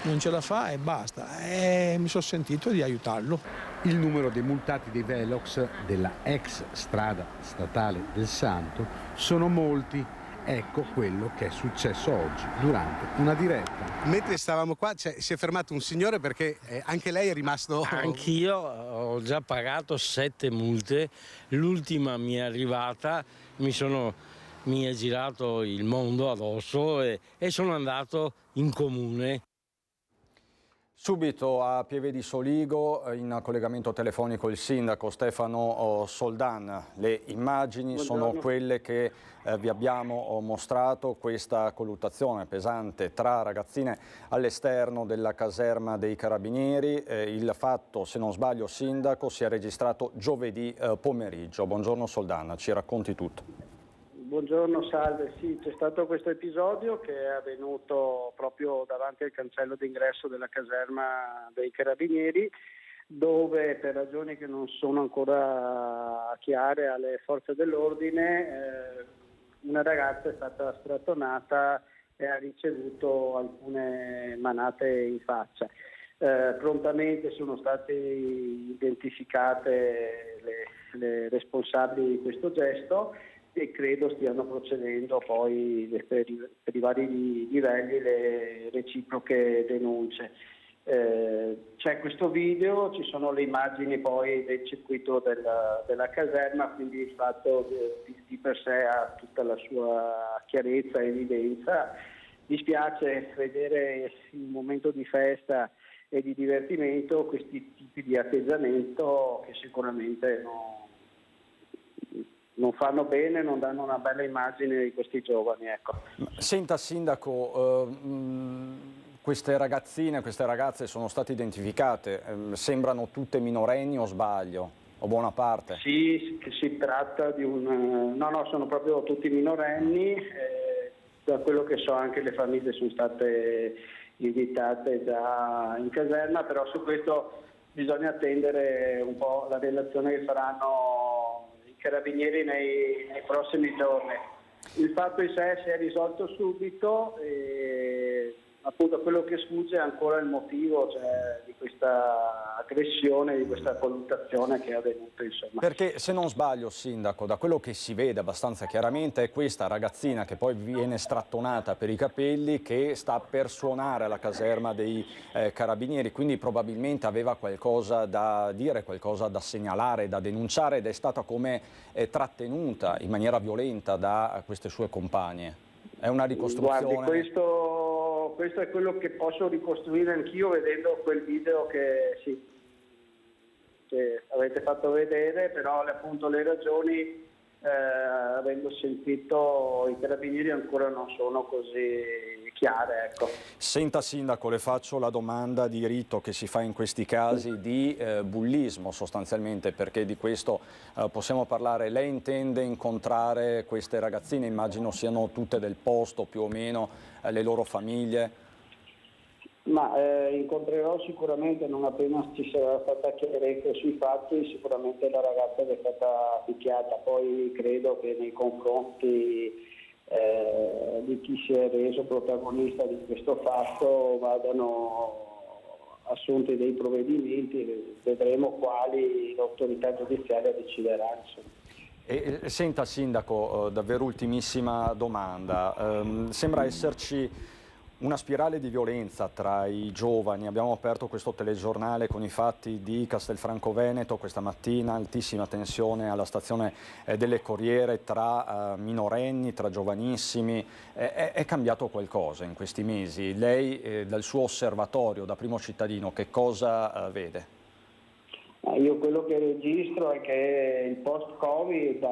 Non ce la fa e basta. E mi sono sentito di aiutarlo. Il numero dei multati dei Velox della ex strada statale del Santo sono molti. Ecco quello che è successo oggi durante una diretta. Mentre stavamo qua si è fermato un signore perché anche lei è rimasto... Anch'io ho già pagato 7 multe, l'ultima mi è arrivata, mi è girato il mondo addosso e sono andato in comune. Subito a Pieve di Soligo, in collegamento telefonico il sindaco Stefano Soldan. Le immagini sono quelle che vi abbiamo mostrato, questa colluttazione pesante tra ragazzine all'esterno della caserma dei Carabinieri. Il fatto, se non sbaglio, sindaco, si è registrato giovedì pomeriggio. Buongiorno Soldan, ci racconti tutto. Buongiorno, salve. Sì, c'è stato questo episodio che è avvenuto proprio davanti al cancello d'ingresso della caserma dei Carabinieri, dove per ragioni che non sono ancora chiare alle forze dell'ordine, una ragazza è stata strattonata e ha ricevuto alcune manate in faccia. Prontamente sono state identificate le responsabili di questo gesto e credo stiano procedendo poi per i vari livelli le reciproche denunce. C'è questo video, ci sono le immagini poi del circuito della caserma, quindi il fatto di per sé ha tutta la sua chiarezza e evidenza. Dispiace vedere in un momento di festa e di divertimento questi tipi di atteggiamento che sicuramente non fanno bene, non danno una bella immagine di questi giovani. Ecco. Senta sindaco, queste ragazzine, queste ragazze sono state identificate, sembrano tutte minorenni o sbaglio? O buona parte? Sì, si tratta di no, sono proprio tutti minorenni, da quello che so anche le famiglie sono state invitate già in caserma, però su questo bisogna attendere un po' la relazione che faranno Carabinieri nei prossimi giorni. Il fatto in sé si è risolto subito e appunto quello che sfugge è ancora il motivo, cioè, di questa aggressione, di questa colluttazione che è avvenuta. Insomma. Perché se non sbaglio, sindaco, da quello che si vede abbastanza chiaramente è questa ragazzina che poi viene strattonata per i capelli che sta per suonare alla caserma dei Carabinieri, quindi probabilmente aveva qualcosa da dire, qualcosa da segnalare, da denunciare ed è stata come trattenuta in maniera violenta da queste sue compagne. È una ricostruzione... Guardi, questo è quello che posso ricostruire anch'io vedendo quel video che avete fatto vedere, però appunto le ragioni, avendo sentito i Carabinieri, ancora non sono così chiare. Ecco. Senta sindaco, le faccio la domanda di rito che si fa in questi casi di bullismo sostanzialmente, perché di questo possiamo parlare. Lei intende incontrare queste ragazzine, immagino siano tutte del posto più o meno, le loro famiglie? Ma incontrerò sicuramente non appena ci sarà stata chiarezza sui fatti, sicuramente la ragazza che è stata picchiata, poi credo che nei confronti di chi si è reso protagonista di questo fatto vadano assunti dei provvedimenti, vedremo quali l'autorità giudiziaria deciderà. Senta sindaco, davvero ultimissima domanda, sembra esserci una spirale di violenza tra i giovani. Abbiamo aperto questo telegiornale con i fatti di Castelfranco Veneto questa mattina, altissima tensione alla stazione delle Corriere tra minorenni, tra giovanissimi. È cambiato qualcosa in questi mesi? Lei dal suo osservatorio, da primo cittadino, che cosa vede? Io quello che registro è che il post-Covid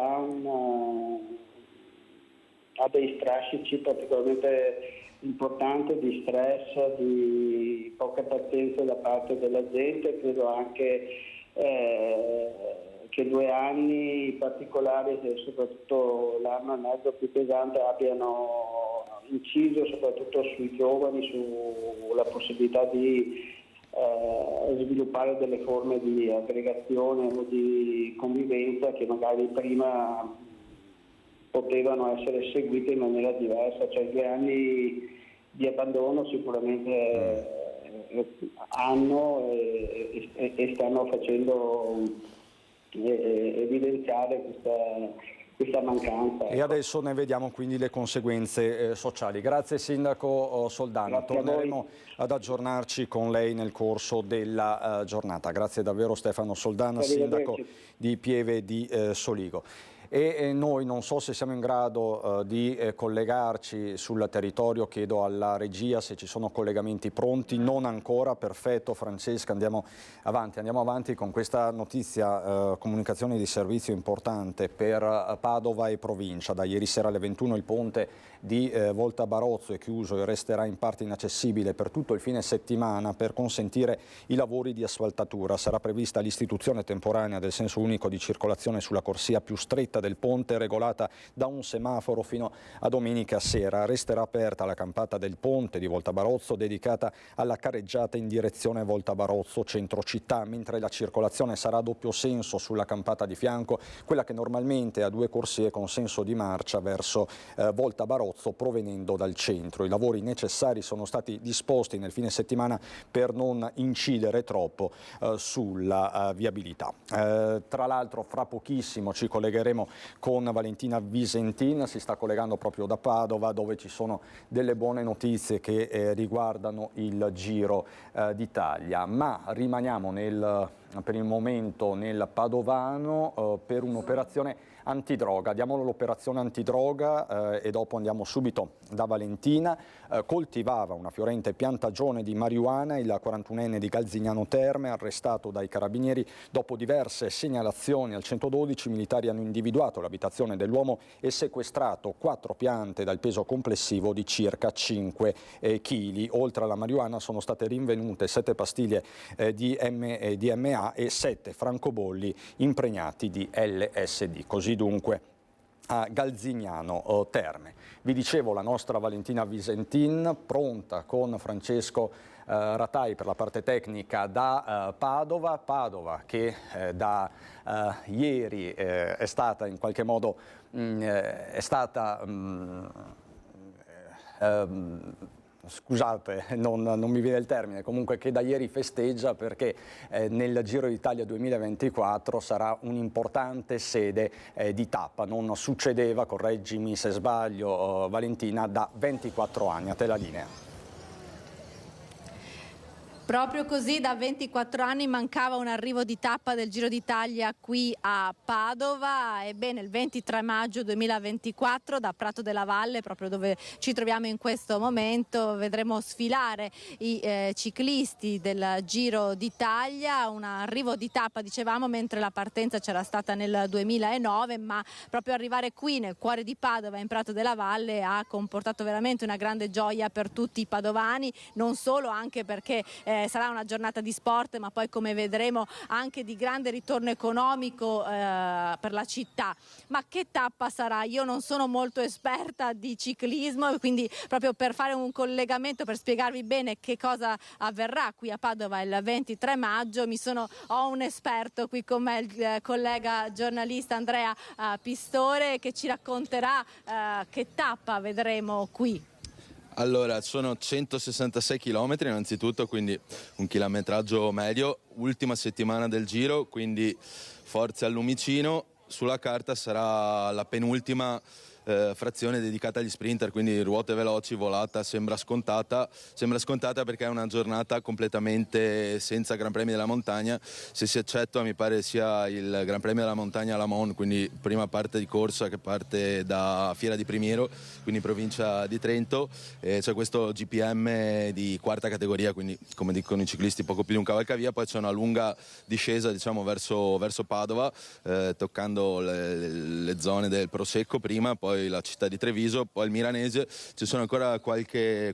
ha dei strascici particolarmente importante di stress, di poca pazienza da parte della gente. Credo anche che 2 anni particolari, soprattutto l'anno e mezzo più pesante, abbiano inciso soprattutto sui giovani, sulla possibilità di sviluppare delle forme di aggregazione o di convivenza che magari prima potevano essere seguite in maniera diversa, cioè 2 anni di abbandono sicuramente hanno e stanno facendo evidenziare questa mancanza. E adesso ne vediamo quindi le conseguenze sociali. Grazie sindaco Soldano, torneremo ad aggiornarci con lei nel corso della giornata. Grazie davvero Stefano Soldano, sindaco di Pieve di Soligo. e noi non so se siamo in grado di collegarci sul territorio, chiedo alla regia se ci sono collegamenti pronti, non ancora, perfetto Francesca, andiamo avanti con questa notizia, comunicazione di servizio importante per Padova e provincia. Da ieri sera alle 21 il ponte di Volta Barozzo è chiuso e resterà in parte inaccessibile per tutto il fine settimana per consentire i lavori di asfaltatura. Sarà prevista l'istituzione temporanea del senso unico di circolazione sulla corsia più stretta del ponte, regolata da un semaforo fino a domenica sera. Resterà aperta la campata del ponte di Volta Barozzo dedicata alla carreggiata in direzione Volta Barozzo centro città, mentre la circolazione sarà a doppio senso sulla campata di fianco, quella che normalmente ha 2 corsie con senso di marcia verso Volta Barozzo provenendo dal centro. I lavori necessari sono stati disposti nel fine settimana per non incidere troppo sulla viabilità. Tra l'altro fra pochissimo ci collegheremo con Valentina Visentin, si sta collegando proprio da Padova, dove ci sono delle buone notizie che riguardano il Giro d'Italia, ma rimaniamo per il momento nel padovano per un'operazione antidroga. Diamo l'operazione antidroga e dopo andiamo subito da Valentina. Coltivava una fiorente piantagione di marijuana il 41enne di Galzignano Terme, arrestato dai carabinieri dopo diverse segnalazioni al 112. I militari hanno individuato l'abitazione dell'uomo e sequestrato 4 piante dal peso complessivo di circa 5 kg. Oltre alla marijuana sono state rinvenute 7 pastiglie di MDMA e 7 francobolli impregnati di LSD. Così dunque a Galzignano Terme. Vi dicevo, la nostra Valentina Visentin pronta con Francesco Ratai per la parte tecnica da Padova che da ieri è stata in qualche modo scusate, non mi viene il termine, comunque che da ieri festeggia perché nel Giro d'Italia 2024 sarà un'importante sede di tappa. Non succedeva, correggimi se sbaglio Valentina, da 24 anni. A te la linea. Proprio così, da 24 anni mancava un arrivo di tappa del Giro d'Italia qui a Padova. Ebbene, il 23 maggio 2024 da Prato della Valle, proprio dove ci troviamo in questo momento, vedremo sfilare i ciclisti del Giro d'Italia. Un arrivo di tappa, dicevamo, mentre la partenza c'era stata nel 2009, ma proprio arrivare qui nel cuore di Padova, in Prato della Valle, ha comportato veramente una grande gioia per tutti i padovani, non solo, anche perché sarà una giornata di sport, ma poi, come vedremo, anche di grande ritorno economico per la città. Ma che tappa sarà? Io non sono molto esperta di ciclismo, quindi proprio per fare un collegamento, per spiegarvi bene che cosa avverrà qui a Padova il 23 maggio, ho un esperto qui con me, il collega giornalista Andrea Pistore, che ci racconterà che tappa vedremo qui. Allora, sono 166 km innanzitutto, quindi un chilometraggio medio, ultima settimana del Giro, quindi forze al Lumicino. Sulla carta sarà la penultima frazione dedicata agli sprinter, quindi ruote veloci, volata, sembra scontata perché è una giornata completamente senza Gran Premio della Montagna, se si eccettua mi pare sia il Gran Premio della Montagna a Lamon, quindi prima parte di corsa che parte da Fiera di Primiero, quindi provincia di Trento, c'è questo GPM di quarta categoria, quindi come dicono i ciclisti poco più di un cavalcavia, poi c'è una lunga discesa, diciamo, verso Padova, toccando le zone del Prosecco prima, poi la città di Treviso, poi il Milanese. Ci sono ancora qualche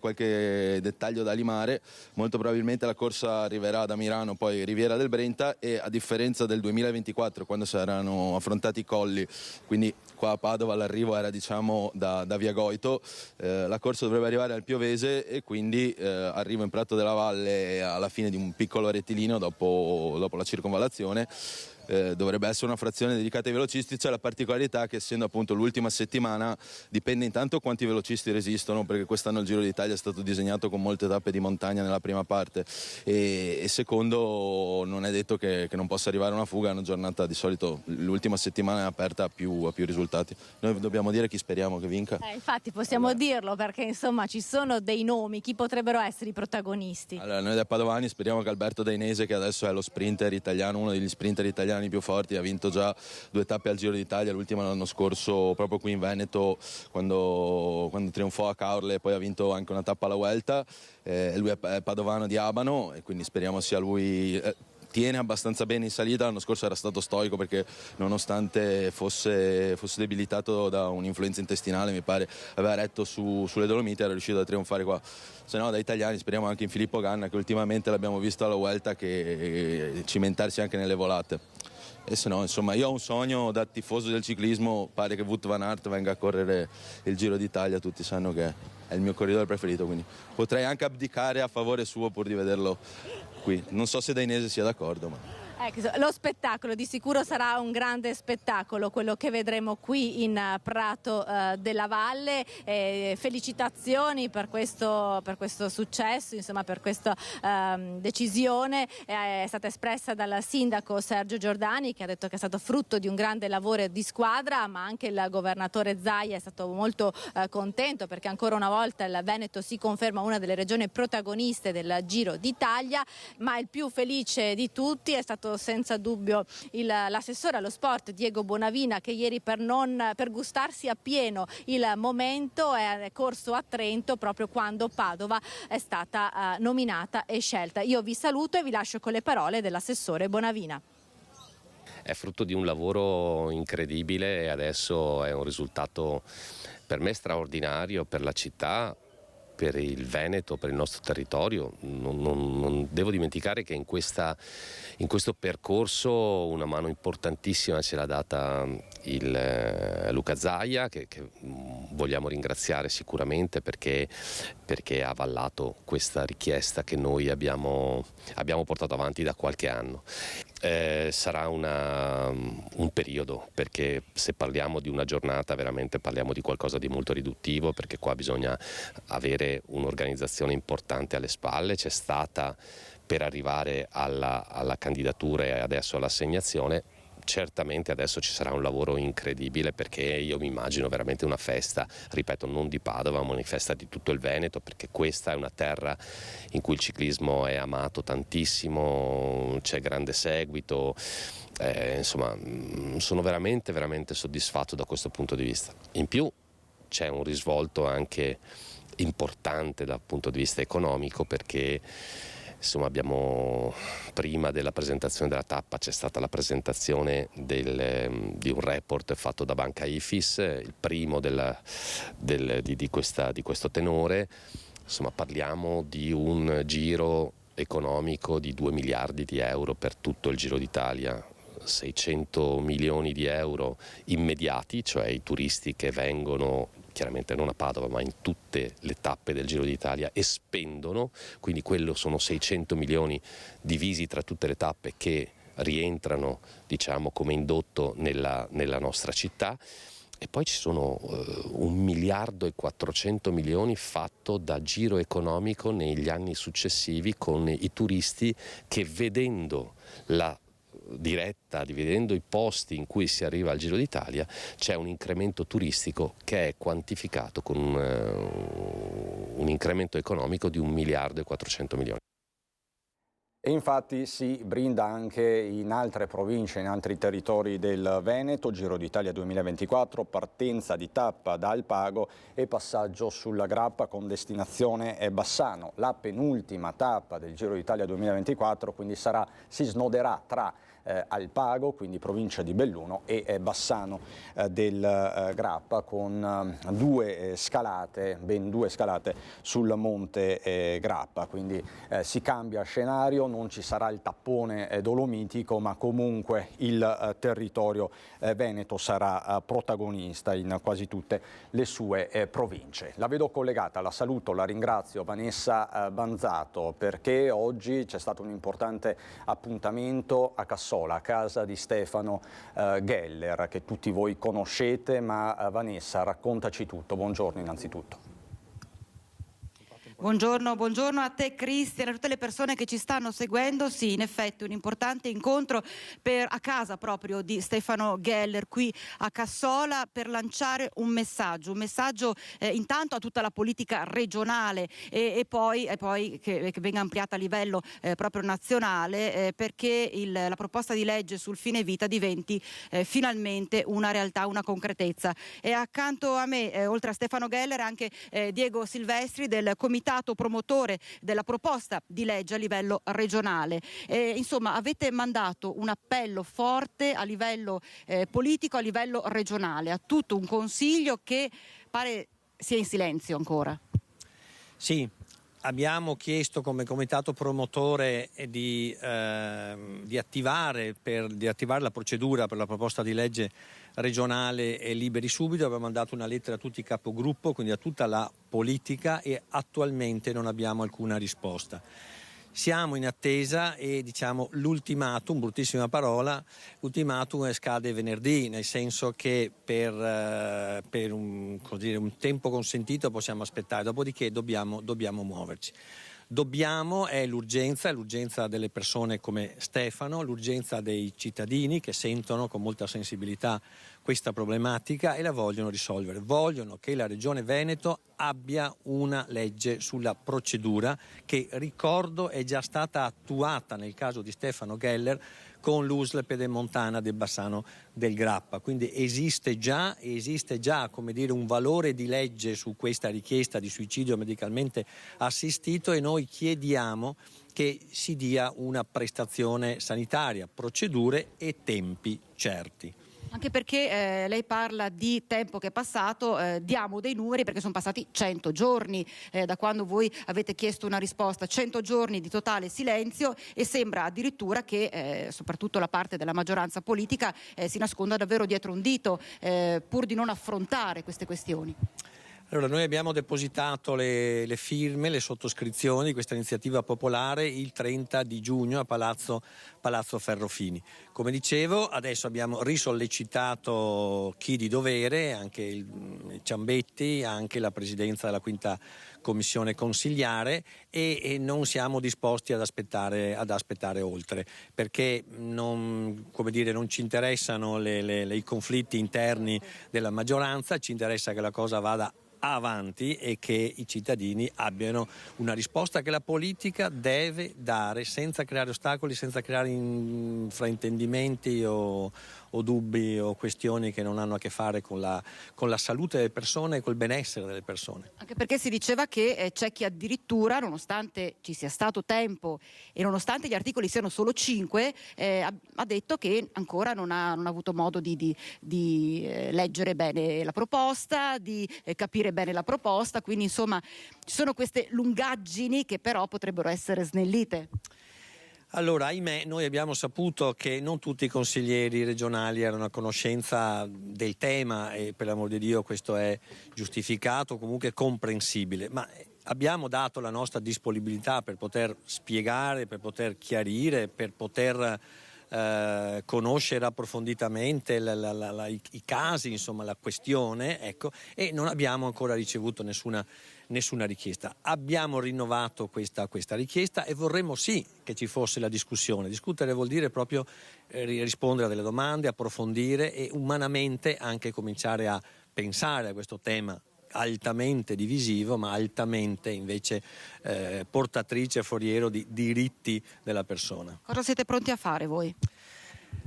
dettaglio da limare, molto probabilmente la corsa arriverà da Milano, poi Riviera del Brenta, e a differenza del 2024, quando saranno affrontati i colli, quindi qua a Padova l'arrivo era, diciamo, da Via Goito, la corsa dovrebbe arrivare al Piovese e quindi arrivo in Prato della Valle alla fine di un piccolo rettilineo dopo la circonvallazione. Dovrebbe essere una frazione dedicata ai velocisti. C'è la particolarità che, essendo appunto l'ultima settimana, dipende intanto quanti velocisti resistono, perché quest'anno il Giro d'Italia è stato disegnato con molte tappe di montagna nella prima parte, e secondo non è detto che non possa arrivare una fuga. È una giornata, di solito l'ultima settimana è aperta a più risultati. Noi dobbiamo dire chi speriamo che vinca. Infatti possiamo dirlo, perché insomma ci sono dei nomi, chi potrebbero essere i protagonisti? Allora, noi da Padovani speriamo che Alberto Dainese, che adesso è lo sprinter italiano, uno degli sprinter italiani italiani più forti, ha vinto già 2 tappe al Giro d'Italia, l'ultima l'anno scorso proprio qui in Veneto quando trionfò a Caorle, e poi ha vinto anche una tappa alla Vuelta. Lui è padovano di Abano e quindi speriamo sia lui. Tiene abbastanza bene in salita, l'anno scorso era stato stoico perché nonostante fosse debilitato da un'influenza intestinale, mi pare, aveva retto sulle Dolomiti, era riuscito a trionfare qua. Se no da italiani speriamo anche in Filippo Ganna, che ultimamente l'abbiamo visto alla Vuelta che cimentarsi anche nelle volate. E se no, insomma, io ho un sogno da tifoso del ciclismo, pare che Wout van Aert venga a correre il Giro d'Italia, tutti sanno che è il mio corridore preferito, quindi potrei anche abdicare a favore suo pur di vederlo qui. Non so se Dainese sia d'accordo, ma... Lo spettacolo di sicuro sarà un grande spettacolo, quello che vedremo qui in Prato della Valle. Felicitazioni per questo successo, insomma, per questa decisione. È stata espressa dal sindaco Sergio Giordani, che ha detto che è stato frutto di un grande lavoro di squadra, ma anche il governatore Zaia è stato molto contento perché ancora una volta il Veneto si conferma una delle regioni protagoniste del Giro d'Italia, ma il più felice di tutti è stato senza dubbio l'assessore allo sport Diego Bonavina, che ieri per gustarsi appieno il momento è corso a Trento proprio quando Padova è stata nominata e scelta. Io vi saluto e vi lascio con le parole dell'assessore Bonavina. È frutto di un lavoro incredibile e adesso è un risultato per me straordinario, per la città, per il Veneto, per il nostro territorio. Non devo dimenticare che in questo percorso una mano importantissima ce l'ha data Luca Zaia, che vogliamo ringraziare sicuramente perché ha avallato questa richiesta che noi abbiamo portato avanti da qualche anno. Sarà un periodo, perché se parliamo di una giornata veramente parliamo di qualcosa di molto riduttivo, perché qua bisogna avere un'organizzazione importante alle spalle. C'è stata per arrivare alla candidatura e adesso all'assegnazione. Certamente adesso ci sarà un lavoro incredibile, perché io mi immagino veramente una festa, ripeto, non di Padova, ma una festa di tutto il Veneto, perché questa è una terra in cui il ciclismo è amato tantissimo, c'è grande seguito, insomma sono veramente soddisfatto da questo punto di vista. In più c'è un risvolto anche importante dal punto di vista economico, perché insomma prima della presentazione della tappa c'è stata la presentazione di un report fatto da Banca Ifis, il primo di questo tenore. Insomma, parliamo di un giro economico di 2 miliardi di euro per tutto il Giro d'Italia, 600 milioni di euro immediati, cioè i turisti che vengono chiaramente non a Padova ma in tutte le tappe del Giro d'Italia e spendono, quindi quello sono 600 milioni divisi tra tutte le tappe che rientrano, diciamo, come indotto nella nostra città. E poi ci sono 1 miliardo e 400 milioni fatto da giro economico negli anni successivi, con i turisti che, vedendo la diretta, dividendo i posti in cui si arriva al Giro d'Italia, c'è un incremento turistico che è quantificato con un incremento economico di 1 miliardo e 400 milioni. E infatti si brinda anche in altre province, in altri territori del Veneto, Giro d'Italia 2024, partenza di tappa da Alpago e passaggio sulla Grappa con destinazione Bassano. La penultima tappa del Giro d'Italia 2024 quindi si snoderà tra Alpago, quindi provincia di Belluno, e Bassano del Grappa, con ben 2 scalate sul monte Grappa, quindi si cambia scenario, non ci sarà il tappone dolomitico, ma comunque il territorio veneto sarà protagonista in quasi tutte le sue province. La vedo collegata, la saluto, la ringrazio, Vanessa Banzato, perché oggi c'è stato un importante appuntamento a Cassola, a casa di Stefano Geller, che tutti voi conoscete, ma Vanessa, raccontaci tutto. Buongiorno innanzitutto. Buongiorno a te Cristian, a tutte le persone che ci stanno seguendo. Sì, in effetti un importante incontro a casa proprio di Stefano Geller qui a Cassola per lanciare un messaggio intanto a tutta la politica regionale e poi che venga ampliata a livello proprio nazionale perché la proposta di legge sul fine vita diventi finalmente una realtà, una concretezza. E accanto a me, oltre a Stefano Geller, anche Diego Silvestri del comitato promotore della proposta di legge a livello regionale. Insomma, avete mandato un appello forte a livello politico, a livello regionale, a tutto un consiglio che pare sia in silenzio ancora. Sì, abbiamo chiesto come comitato promotore di attivare la procedura per la proposta di legge regionale e Liberi Subito. Abbiamo mandato una lettera a tutti i capogruppo, quindi a tutta la politica, e attualmente non abbiamo alcuna risposta. Siamo in attesa e l'ultimatum, bruttissima parola, l'ultimatum scade venerdì, nel senso che per un tempo consentito possiamo aspettare, dopodiché dobbiamo muoverci. È l'urgenza delle persone come Stefano, l'urgenza dei cittadini che sentono con molta sensibilità questa problematica e la vogliono risolvere. Vogliono che la Regione Veneto abbia una legge sulla procedura che, ricordo, è già stata attuata nel caso di Stefano Geller con l'USL Pedemontana del Bassano del Grappa. Quindi esiste già un valore di legge su questa richiesta di suicidio medicalmente assistito e noi chiediamo che si dia una prestazione sanitaria, procedure e tempi certi. Anche perché lei parla di tempo che è passato, diamo dei numeri perché sono passati 100 giorni da quando voi avete chiesto una risposta, 100 giorni di totale silenzio e sembra addirittura che soprattutto la parte della maggioranza politica si nasconda davvero dietro un dito pur di non affrontare queste questioni. Allora, noi abbiamo depositato le firme, le sottoscrizioni di questa iniziativa popolare il 30 di giugno a Palazzo Ferrofini. Come dicevo, adesso abbiamo risollecitato chi di dovere, anche il Ciambetti, anche la presidenza della quinta commissione consigliare e non siamo disposti ad aspettare oltre, perché non ci interessano i conflitti interni della maggioranza, ci interessa che la cosa vada avanti e che i cittadini abbiano una risposta che la politica deve dare senza creare ostacoli, senza creare fraintendimenti o dubbi o questioni che non hanno a che fare con la salute delle persone e col benessere delle persone. Anche perché si diceva che c'è chi addirittura, nonostante ci sia stato tempo e nonostante gli articoli siano solo 5, ha detto che ancora non ha avuto modo di leggere bene la proposta, di capire bene la proposta, quindi insomma ci sono queste lungaggini che però potrebbero essere snellite. Allora, ahimè, noi abbiamo saputo che non tutti i consiglieri regionali erano a conoscenza del tema e per l'amor di Dio questo è giustificato, comunque comprensibile, ma abbiamo dato la nostra disponibilità per poter spiegare, per poter chiarire, per poter conoscere approfonditamente i casi, insomma la questione, ecco, e non abbiamo ancora ricevuto nessuna richiesta. Abbiamo rinnovato questa richiesta e vorremmo sì che ci fosse la discussione. Discutere vuol dire proprio rispondere a delle domande, approfondire e umanamente anche cominciare a pensare a questo tema altamente divisivo ma altamente invece portatrice e foriero di diritti della persona. Cosa siete pronti a fare voi?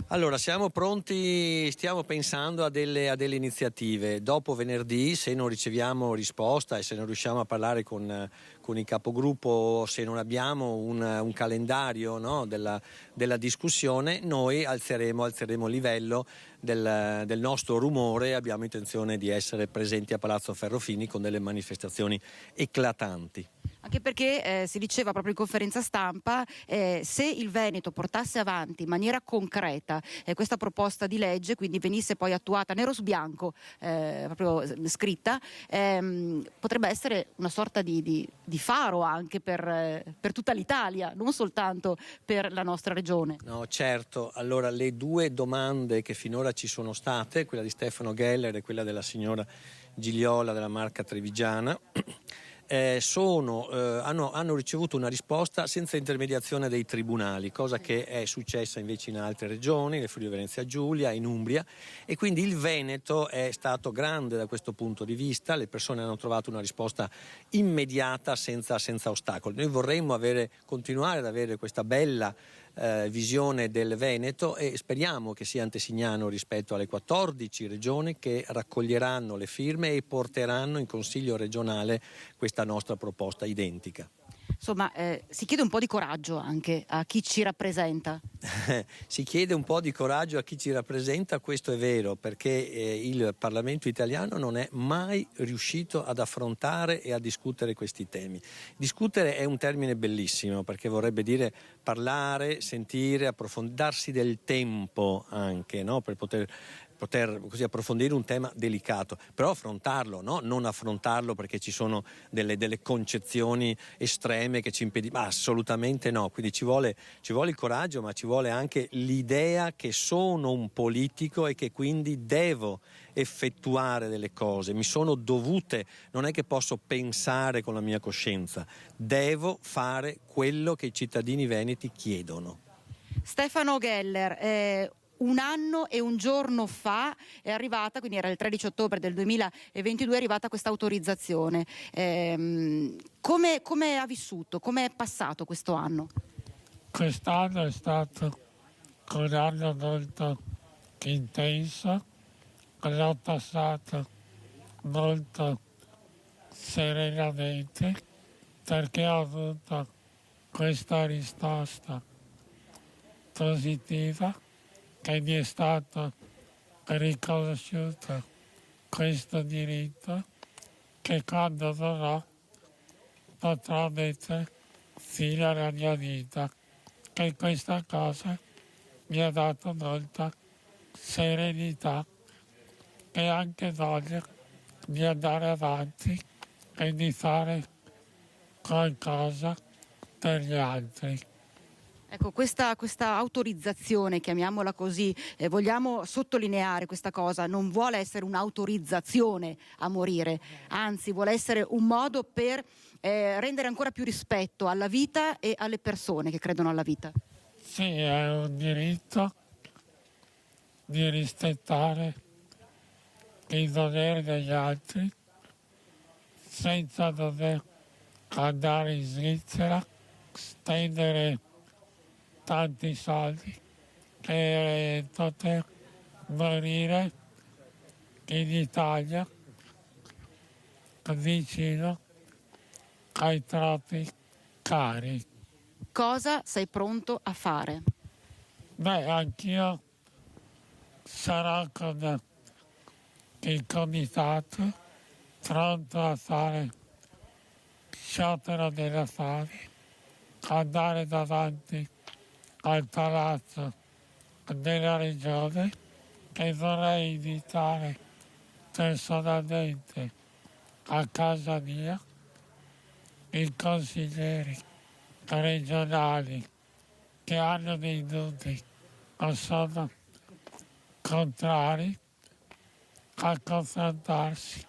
Allora, siamo pronti, stiamo pensando a delle iniziative. Dopo venerdì, se non riceviamo risposta e se non riusciamo a parlare con il capogruppo, se non abbiamo un calendario, no, della discussione, noi alzeremo il livello del nostro rumore. Abbiamo intenzione di essere presenti a Palazzo Ferrofini con delle manifestazioni eclatanti. Anche perché si diceva proprio in conferenza stampa se il Veneto portasse avanti in maniera concreta questa proposta di legge, quindi venisse poi attuata nero su bianco, proprio scritta, potrebbe essere una sorta di faro anche per tutta l'Italia, non soltanto per la nostra regione. No, certo. Allora, le due domande che finora ci sono state, quella di Stefano Geller e quella della signora Gigliola della Marca Trevigiana, hanno ricevuto una risposta senza intermediazione dei tribunali, cosa che è successa invece in altre regioni, nel Friuli Venezia Giulia, in Umbria, e quindi il Veneto è stato grande da questo punto di vista. Le persone hanno trovato una risposta immediata senza ostacoli. Noi vorremmo continuare ad avere questa bella visione del Veneto e speriamo che sia antesignano rispetto alle 14 regioni che raccoglieranno le firme e porteranno in Consiglio regionale questa nostra proposta identica. Insomma, si chiede un po' di coraggio anche a chi ci rappresenta. Si chiede un po' di coraggio a chi ci rappresenta, questo è vero, perché il Parlamento italiano non è mai riuscito ad affrontare e a discutere questi temi. Discutere è un termine bellissimo, perché vorrebbe dire parlare, sentire, darsi del tempo anche, no? Per poter così approfondire un tema delicato, però affrontarlo, no? Non affrontarlo perché ci sono delle concezioni estreme che ci impediscono, assolutamente no. Quindi ci vuole il coraggio, ma ci vuole anche l'idea che sono un politico e che quindi devo effettuare delle cose, mi sono dovute, non è che posso pensare con la mia coscienza, devo fare quello che i cittadini veneti chiedono. Stefano Geller, un anno e un giorno fa è arrivata, quindi era il 13 ottobre del 2022, è arrivata questa autorizzazione. Come ha vissuto? Come è passato questo anno? Quest'anno è stato un anno molto intenso, l'ho passato molto serenamente perché ho avuto questa risposta positiva che mi è stato riconosciuto questo diritto che quando vorrò potrò mettere fine alla mia vita, e questa cosa mi ha dato molta serenità e anche voglia di andare avanti e di fare qualcosa per gli altri. Ecco, questa autorizzazione, chiamiamola così, vogliamo sottolineare questa cosa, non vuole essere un'autorizzazione a morire, anzi vuole essere un modo per rendere ancora più rispetto alla vita e alle persone che credono alla vita. Sì, è un diritto di rispettare i doveri degli altri senza dover andare in Svizzera, spendere tanti soldi e poter morire in Italia vicino ai propri cari. Cosa sei pronto a fare? Beh, anch'io sarò con il comitato pronto a fare sciopero della fame, andare davanti al palazzo della regione e vorrei invitare personalmente a casa mia i consiglieri regionali che hanno dei dubbi o sono contrari a confrontarsi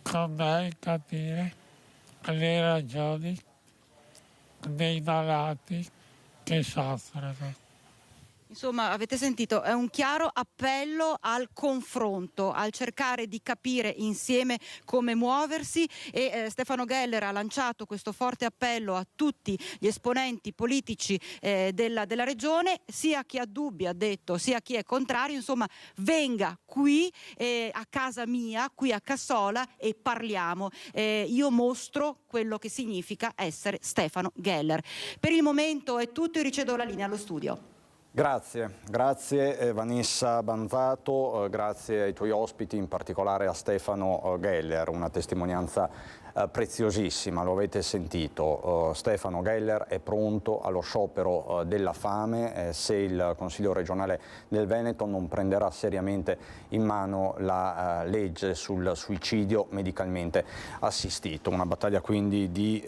con me e capire le ragioni dei malati che soffrono. Insomma, avete sentito, è un chiaro appello al confronto, al cercare di capire insieme come muoversi e Stefano Geller ha lanciato questo forte appello a tutti gli esponenti politici della regione, sia chi ha dubbi, ha detto, sia chi è contrario, insomma venga qui a casa mia, qui a Cassola e parliamo. Io mostro quello che significa essere Stefano Geller. Per il momento è tutto, io ricevo la linea allo studio. Grazie Vanessa Banzato, grazie ai tuoi ospiti, in particolare a Stefano Geller, una testimonianza preziosissima, lo avete sentito. Stefano Geller è pronto allo sciopero della fame se il Consiglio regionale del Veneto non prenderà seriamente in mano la legge sul suicidio medicalmente assistito. Una battaglia quindi di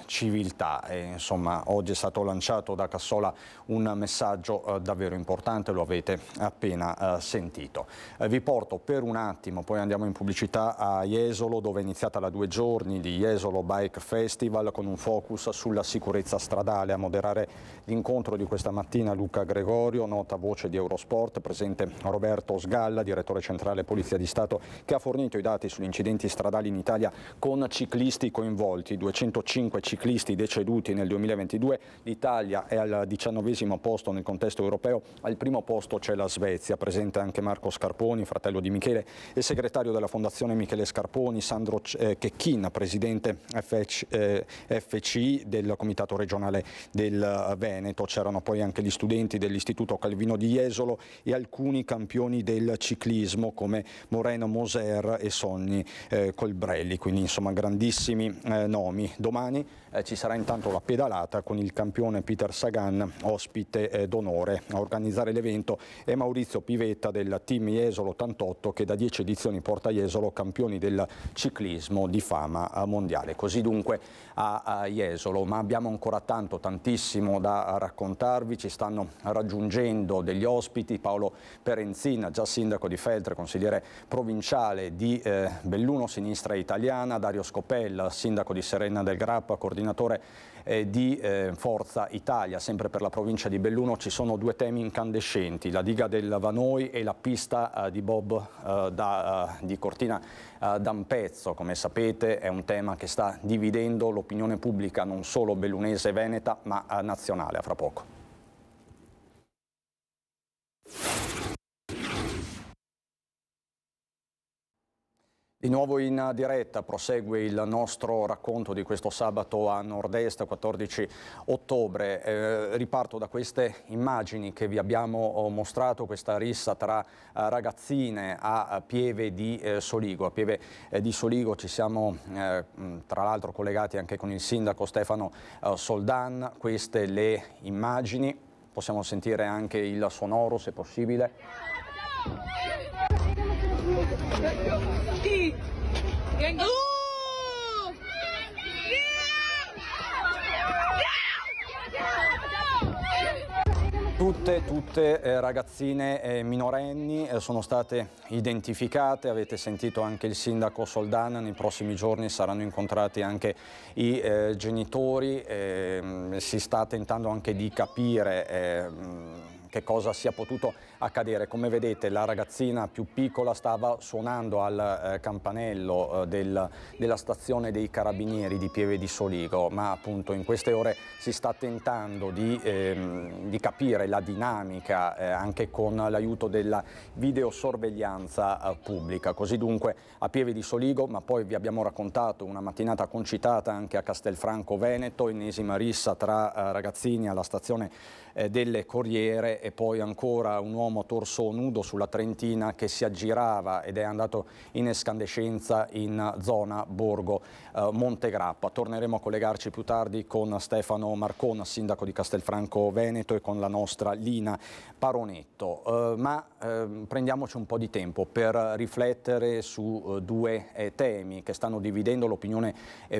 civiltà e, insomma, oggi è stato lanciato da Cassola un messaggio davvero importante, lo avete appena sentito. Vi porto per un attimo, poi andiamo in pubblicità, a Jesolo, dove è iniziata da 2 giorni edizioni di Jesolo Bike Festival con un focus sulla sicurezza stradale. A moderare l'incontro di questa mattina Luca Gregorio, nota voce di Eurosport, presente Roberto Sgalla, direttore centrale Polizia di Stato, che ha fornito i dati sugli incidenti stradali in Italia con ciclisti coinvolti, 205 ciclisti deceduti nel 2022, l'Italia è al 19° posto nel contesto europeo, al primo posto c'è la Svezia, presente anche Marco Scarponi, fratello di Michele, e segretario della Fondazione Michele Scarponi, Sandro Checchin, presidente FCI del Comitato regionale del Veneto. C'erano poi anche gli studenti dell'Istituto Calvino di Jesolo e alcuni campioni del ciclismo come Moreno Moser e Sonny Colbrelli, quindi insomma grandissimi nomi. Domani ci sarà intanto la pedalata con il campione Peter Sagan ospite d'onore. A organizzare l'evento è Maurizio Pivetta del team Jesolo 88 che da 10 edizioni porta Jesolo campioni del ciclismo di fama mondiale. Così dunque a Jesolo, ma abbiamo ancora tantissimo da raccontarvi. Ci stanno raggiungendo degli ospiti: Paolo Perenzin, già sindaco di Feltre, consigliere provinciale di Belluno Sinistra Italiana, Dario Scopella, sindaco di Serena del Grappa, coordinatore di Forza Italia, sempre per la provincia di Belluno. Ci sono due temi incandescenti: la diga del Vanoi e la pista di bob di Cortina d'Ampezzo. Come sapete è un tema che sta dividendo l'opinione pubblica non solo bellunese e veneta ma nazionale. A fra poco. Di nuovo in diretta prosegue il nostro racconto di questo sabato a Nord-Est, 14 ottobre. Riparto da queste immagini che vi abbiamo mostrato, questa rissa tra ragazzine a Pieve di Soligo. A Pieve di Soligo ci siamo tra l'altro collegati anche con il sindaco Stefano Soldan. Queste le immagini, possiamo sentire anche il sonoro se possibile. Tutte ragazzine minorenni sono state identificate. Avete sentito anche il sindaco Soldan. Nei prossimi giorni saranno incontrati anche i genitori. Si sta tentando anche di capire che cosa sia potuto accadere. Come vedete, la ragazzina più piccola stava suonando al campanello della stazione dei Carabinieri di Pieve di Soligo, ma appunto in queste ore si sta tentando di capire la dinamica anche con l'aiuto della videosorveglianza pubblica. Così dunque a Pieve di Soligo, ma poi vi abbiamo raccontato una mattinata concitata anche a Castelfranco Veneto, ennesima rissa tra ragazzini alla stazione delle Corriere, e poi ancora un uomo torso nudo sulla Trentina che si aggirava ed è andato in escandescenza in zona Borgo Montegrappa. Torneremo a collegarci più tardi con Stefano Marcon, sindaco di Castelfranco Veneto, e con la nostra Lina Paronetto. Ma prendiamoci un po' di tempo per riflettere su due temi che stanno dividendo l'opinione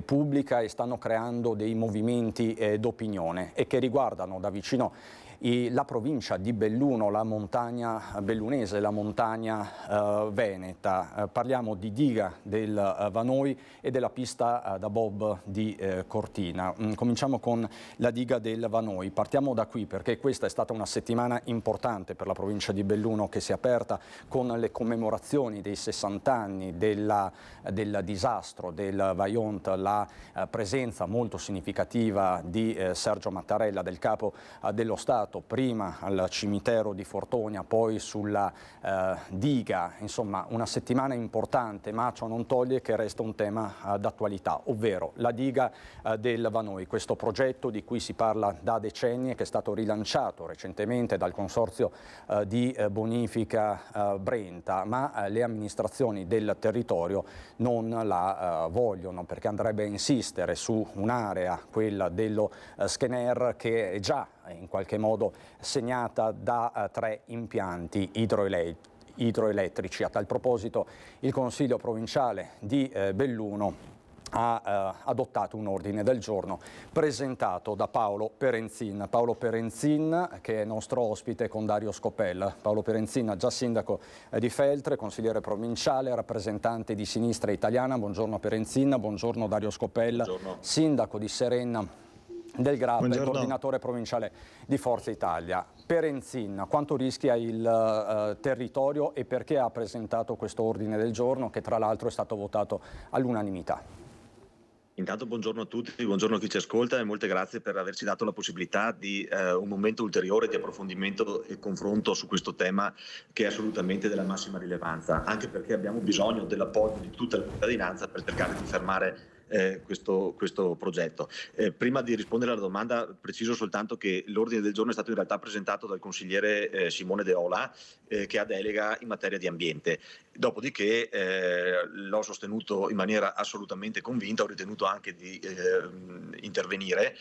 pubblica e stanno creando dei movimenti d'opinione e che riguardano da vicino la provincia di Belluno, la montagna bellunese, la montagna veneta. Parliamo di diga del Vanoi e della pista da bob di Cortina. Cominciamo con la diga del Vanoi. Partiamo da qui perché questa è stata una settimana importante per la provincia di Belluno, che si è aperta con le commemorazioni dei 60 anni del disastro del Vajont, la presenza molto significativa di Sergio Mattarella, del capo dello Stato, prima al cimitero di Fortonia, poi sulla diga. Insomma, una settimana importante, ma ciò non toglie che resta un tema d'attualità, ovvero la diga del Vanoi, questo progetto di cui si parla da decenni e che è stato rilanciato recentemente dal consorzio di bonifica Brenta, ma le amministrazioni del territorio non la vogliono, perché andrebbe a insistere su un'area, quella dello Schener, che è già in qualche modo segnata da 3 impianti idroelettrici. A tal proposito il Consiglio provinciale di Belluno ha adottato un ordine del giorno presentato da Paolo Perenzin. Paolo Perenzin, che è nostro ospite con Dario Scopella. Paolo Perenzin, già sindaco di Feltre, consigliere provinciale, rappresentante di Sinistra Italiana. Buongiorno Perenzin, buongiorno Dario Scopella, buongiorno. Sindaco di Serenna del Grappa e coordinatore provinciale di Forza Italia. Perenzin, quanto rischia il territorio e perché ha presentato questo ordine del giorno che tra l'altro è stato votato all'unanimità? Intanto buongiorno a tutti, buongiorno a chi ci ascolta e molte grazie per averci dato la possibilità di un momento ulteriore di approfondimento e confronto su questo tema che è assolutamente della massima rilevanza, anche perché abbiamo bisogno dell'appoggio di tutta la cittadinanza per cercare di fermare questo progetto. Prima di rispondere alla domanda preciso soltanto che l'ordine del giorno è stato in realtà presentato dal consigliere Simone De Ola, che ha delega in materia di ambiente. Dopodiché l'ho sostenuto in maniera assolutamente convinta, ho ritenuto anche di intervenire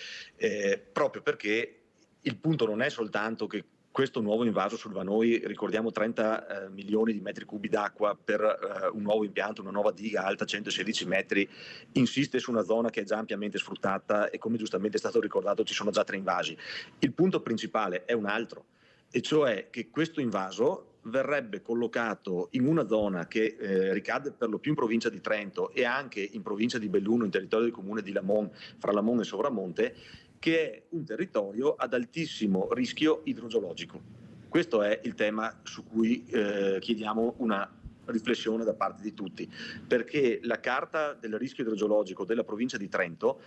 proprio perché il punto non è soltanto che questo nuovo invaso sul Vanoi, ricordiamo 30 milioni di metri cubi d'acqua per un nuovo impianto, una nuova diga alta 116 metri, insiste su una zona che è già ampiamente sfruttata e come giustamente è stato ricordato ci sono già 3 invasi. Il punto principale è un altro, e cioè che questo invaso verrebbe collocato in una zona che ricade per lo più in provincia di Trento e anche in provincia di Belluno, in territorio del comune di Lamon, fra Lamon e Sovramonte, che è un territorio ad altissimo rischio idrogeologico. Questo è il tema su cui chiediamo una riflessione da parte di tutti, perché la carta del rischio idrogeologico della provincia di Trento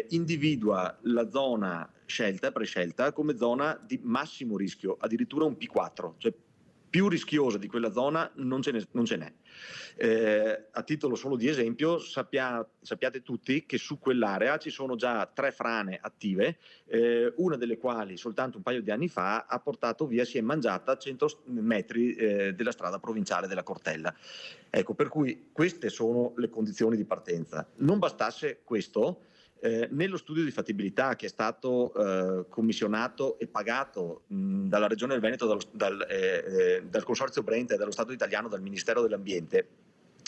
individua la zona prescelta come zona di massimo rischio, addirittura un P4, cioè più rischiosa di quella zona non ce n'è. A titolo solo di esempio, sappiate tutti che su quell'area ci sono già 3 frane attive, una delle quali soltanto un paio di anni fa ha portato via, si è mangiata 100 metri della strada provinciale della Cortella. Ecco, per cui queste sono le condizioni di partenza. Non bastasse questo, nello studio di fattibilità che è stato commissionato e pagato dalla Regione del Veneto, dal Consorzio Brenta e dallo Stato italiano, dal Ministero dell'Ambiente,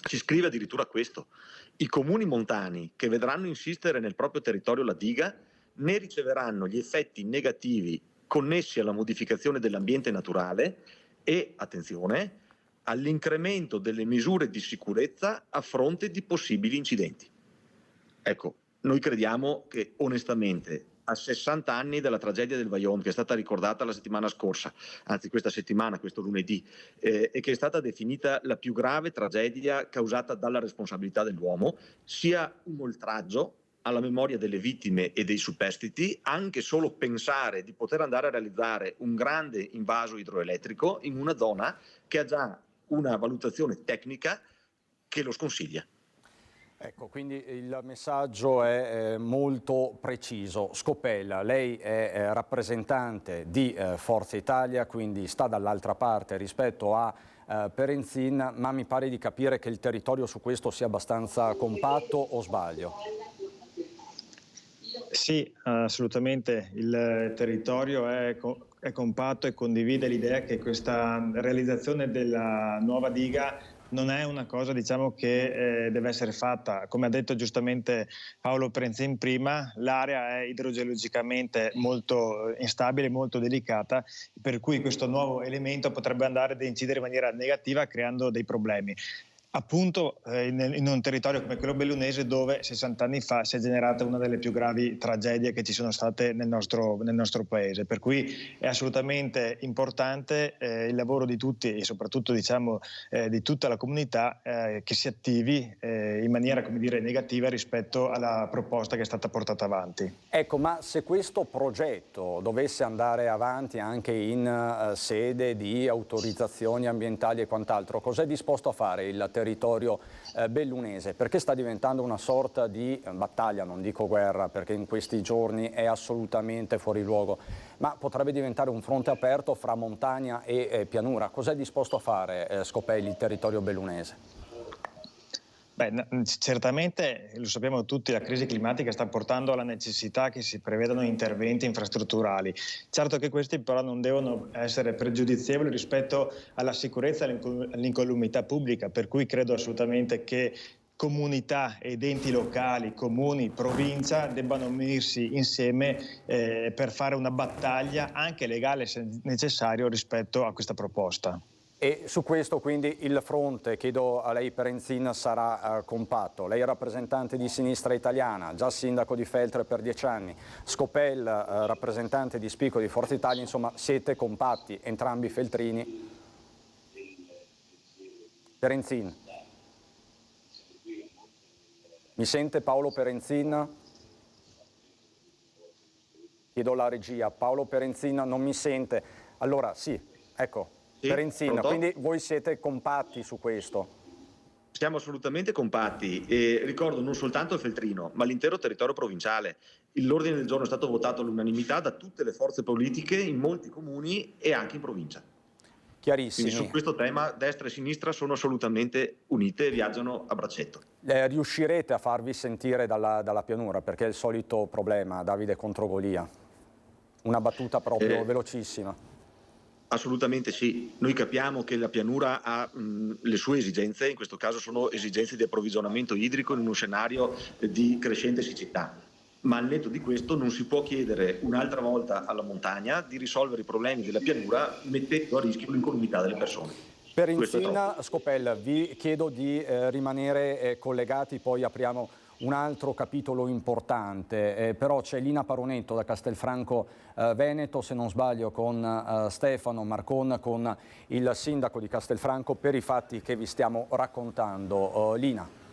si scrive addirittura questo: i comuni montani che vedranno insistere nel proprio territorio la diga ne riceveranno gli effetti negativi connessi alla modificazione dell'ambiente naturale e, attenzione, all'incremento delle misure di sicurezza a fronte di possibili incidenti. Ecco, noi crediamo che onestamente a 60 anni dalla tragedia del Vajont, che è stata ricordata la settimana scorsa, anzi questa settimana, questo lunedì, e che è stata definita la più grave tragedia causata dalla responsabilità dell'uomo, sia un oltraggio alla memoria delle vittime e dei superstiti, anche solo pensare di poter andare a realizzare un grande invaso idroelettrico in una zona che ha già una valutazione tecnica che lo sconsiglia. Ecco, quindi il messaggio è molto preciso. Scopella, lei è rappresentante di Forza Italia, quindi sta dall'altra parte rispetto a Perenzin, ma mi pare di capire che il territorio su questo sia abbastanza compatto, o sbaglio? Sì, assolutamente. Il territorio è compatto e condivide l'idea che questa realizzazione della nuova diga non è una cosa, diciamo, che deve essere fatta. Come ha detto giustamente Paolo Perenzin prima, l'area è idrogeologicamente molto instabile, molto delicata, per cui questo nuovo elemento potrebbe andare ad incidere in maniera negativa creando dei problemi. Appunto in un territorio come quello bellunese, dove 60 anni fa si è generata una delle più gravi tragedie che ci sono state nel nostro paese, per cui è assolutamente importante il lavoro di tutti e soprattutto, diciamo, di tutta la comunità che si attivi in maniera, come dire, negativa rispetto alla proposta che è stata portata avanti. Ecco, ma se questo progetto dovesse andare avanti anche in sede di autorizzazioni ambientali e quant'altro, cos'è disposto a fare il territorio bellunese? Perché sta diventando una sorta di battaglia, non dico guerra, perché in questi giorni è assolutamente fuori luogo, ma potrebbe diventare un fronte aperto fra montagna e pianura. Cos'è disposto a fare Scopelli, il territorio bellunese? Beh, certamente, lo sappiamo tutti, la crisi climatica sta portando alla necessità che si prevedano interventi infrastrutturali. Certo che questi però non devono essere pregiudizievoli rispetto alla sicurezza e all'incolumità pubblica, per cui credo assolutamente che comunità ed enti locali, comuni, provincia, debbano unirsi insieme per fare una battaglia anche legale se necessario rispetto a questa proposta. E su questo quindi il fronte, chiedo a lei Perenzin, sarà compatto. Lei è rappresentante di Sinistra Italiana, già sindaco di Feltre per 10 anni, Scopel rappresentante di Spico di Forza Italia, insomma siete compatti entrambi feltrini. Perenzin. Mi sente Paolo Perenzin? Chiedo alla regia, Paolo Perenzin non mi sente. Allora sì, ecco. Sì, Perenzin, pronto? quindi voi siete compatti su questo? Siamo assolutamente compatti e ricordo non soltanto il Feltrino, ma l'intero territorio provinciale. L'ordine del giorno è stato votato all'unanimità da tutte le forze politiche in molti comuni e anche in provincia. Chiarissimi. Quindi su questo tema destra e sinistra sono assolutamente unite e viaggiano a braccetto. Riuscirete a farvi sentire dalla pianura, perché è il solito problema, Davide contro Golia. Una battuta proprio velocissima. Assolutamente sì, noi capiamo che la pianura ha le sue esigenze, in questo caso sono esigenze di approvvigionamento idrico in uno scenario di crescente siccità, ma al netto di questo non si può chiedere un'altra volta alla montagna di risolvere i problemi della pianura mettendo a rischio l'incolumità delle persone. Perenzin, Scopel, vi chiedo di rimanere collegati, poi apriamo un altro capitolo importante, però c'è Lina Paronetto da Castelfranco Veneto, se non sbaglio con Stefano Marcon, con il sindaco di Castelfranco per i fatti che vi stiamo raccontando. Lina.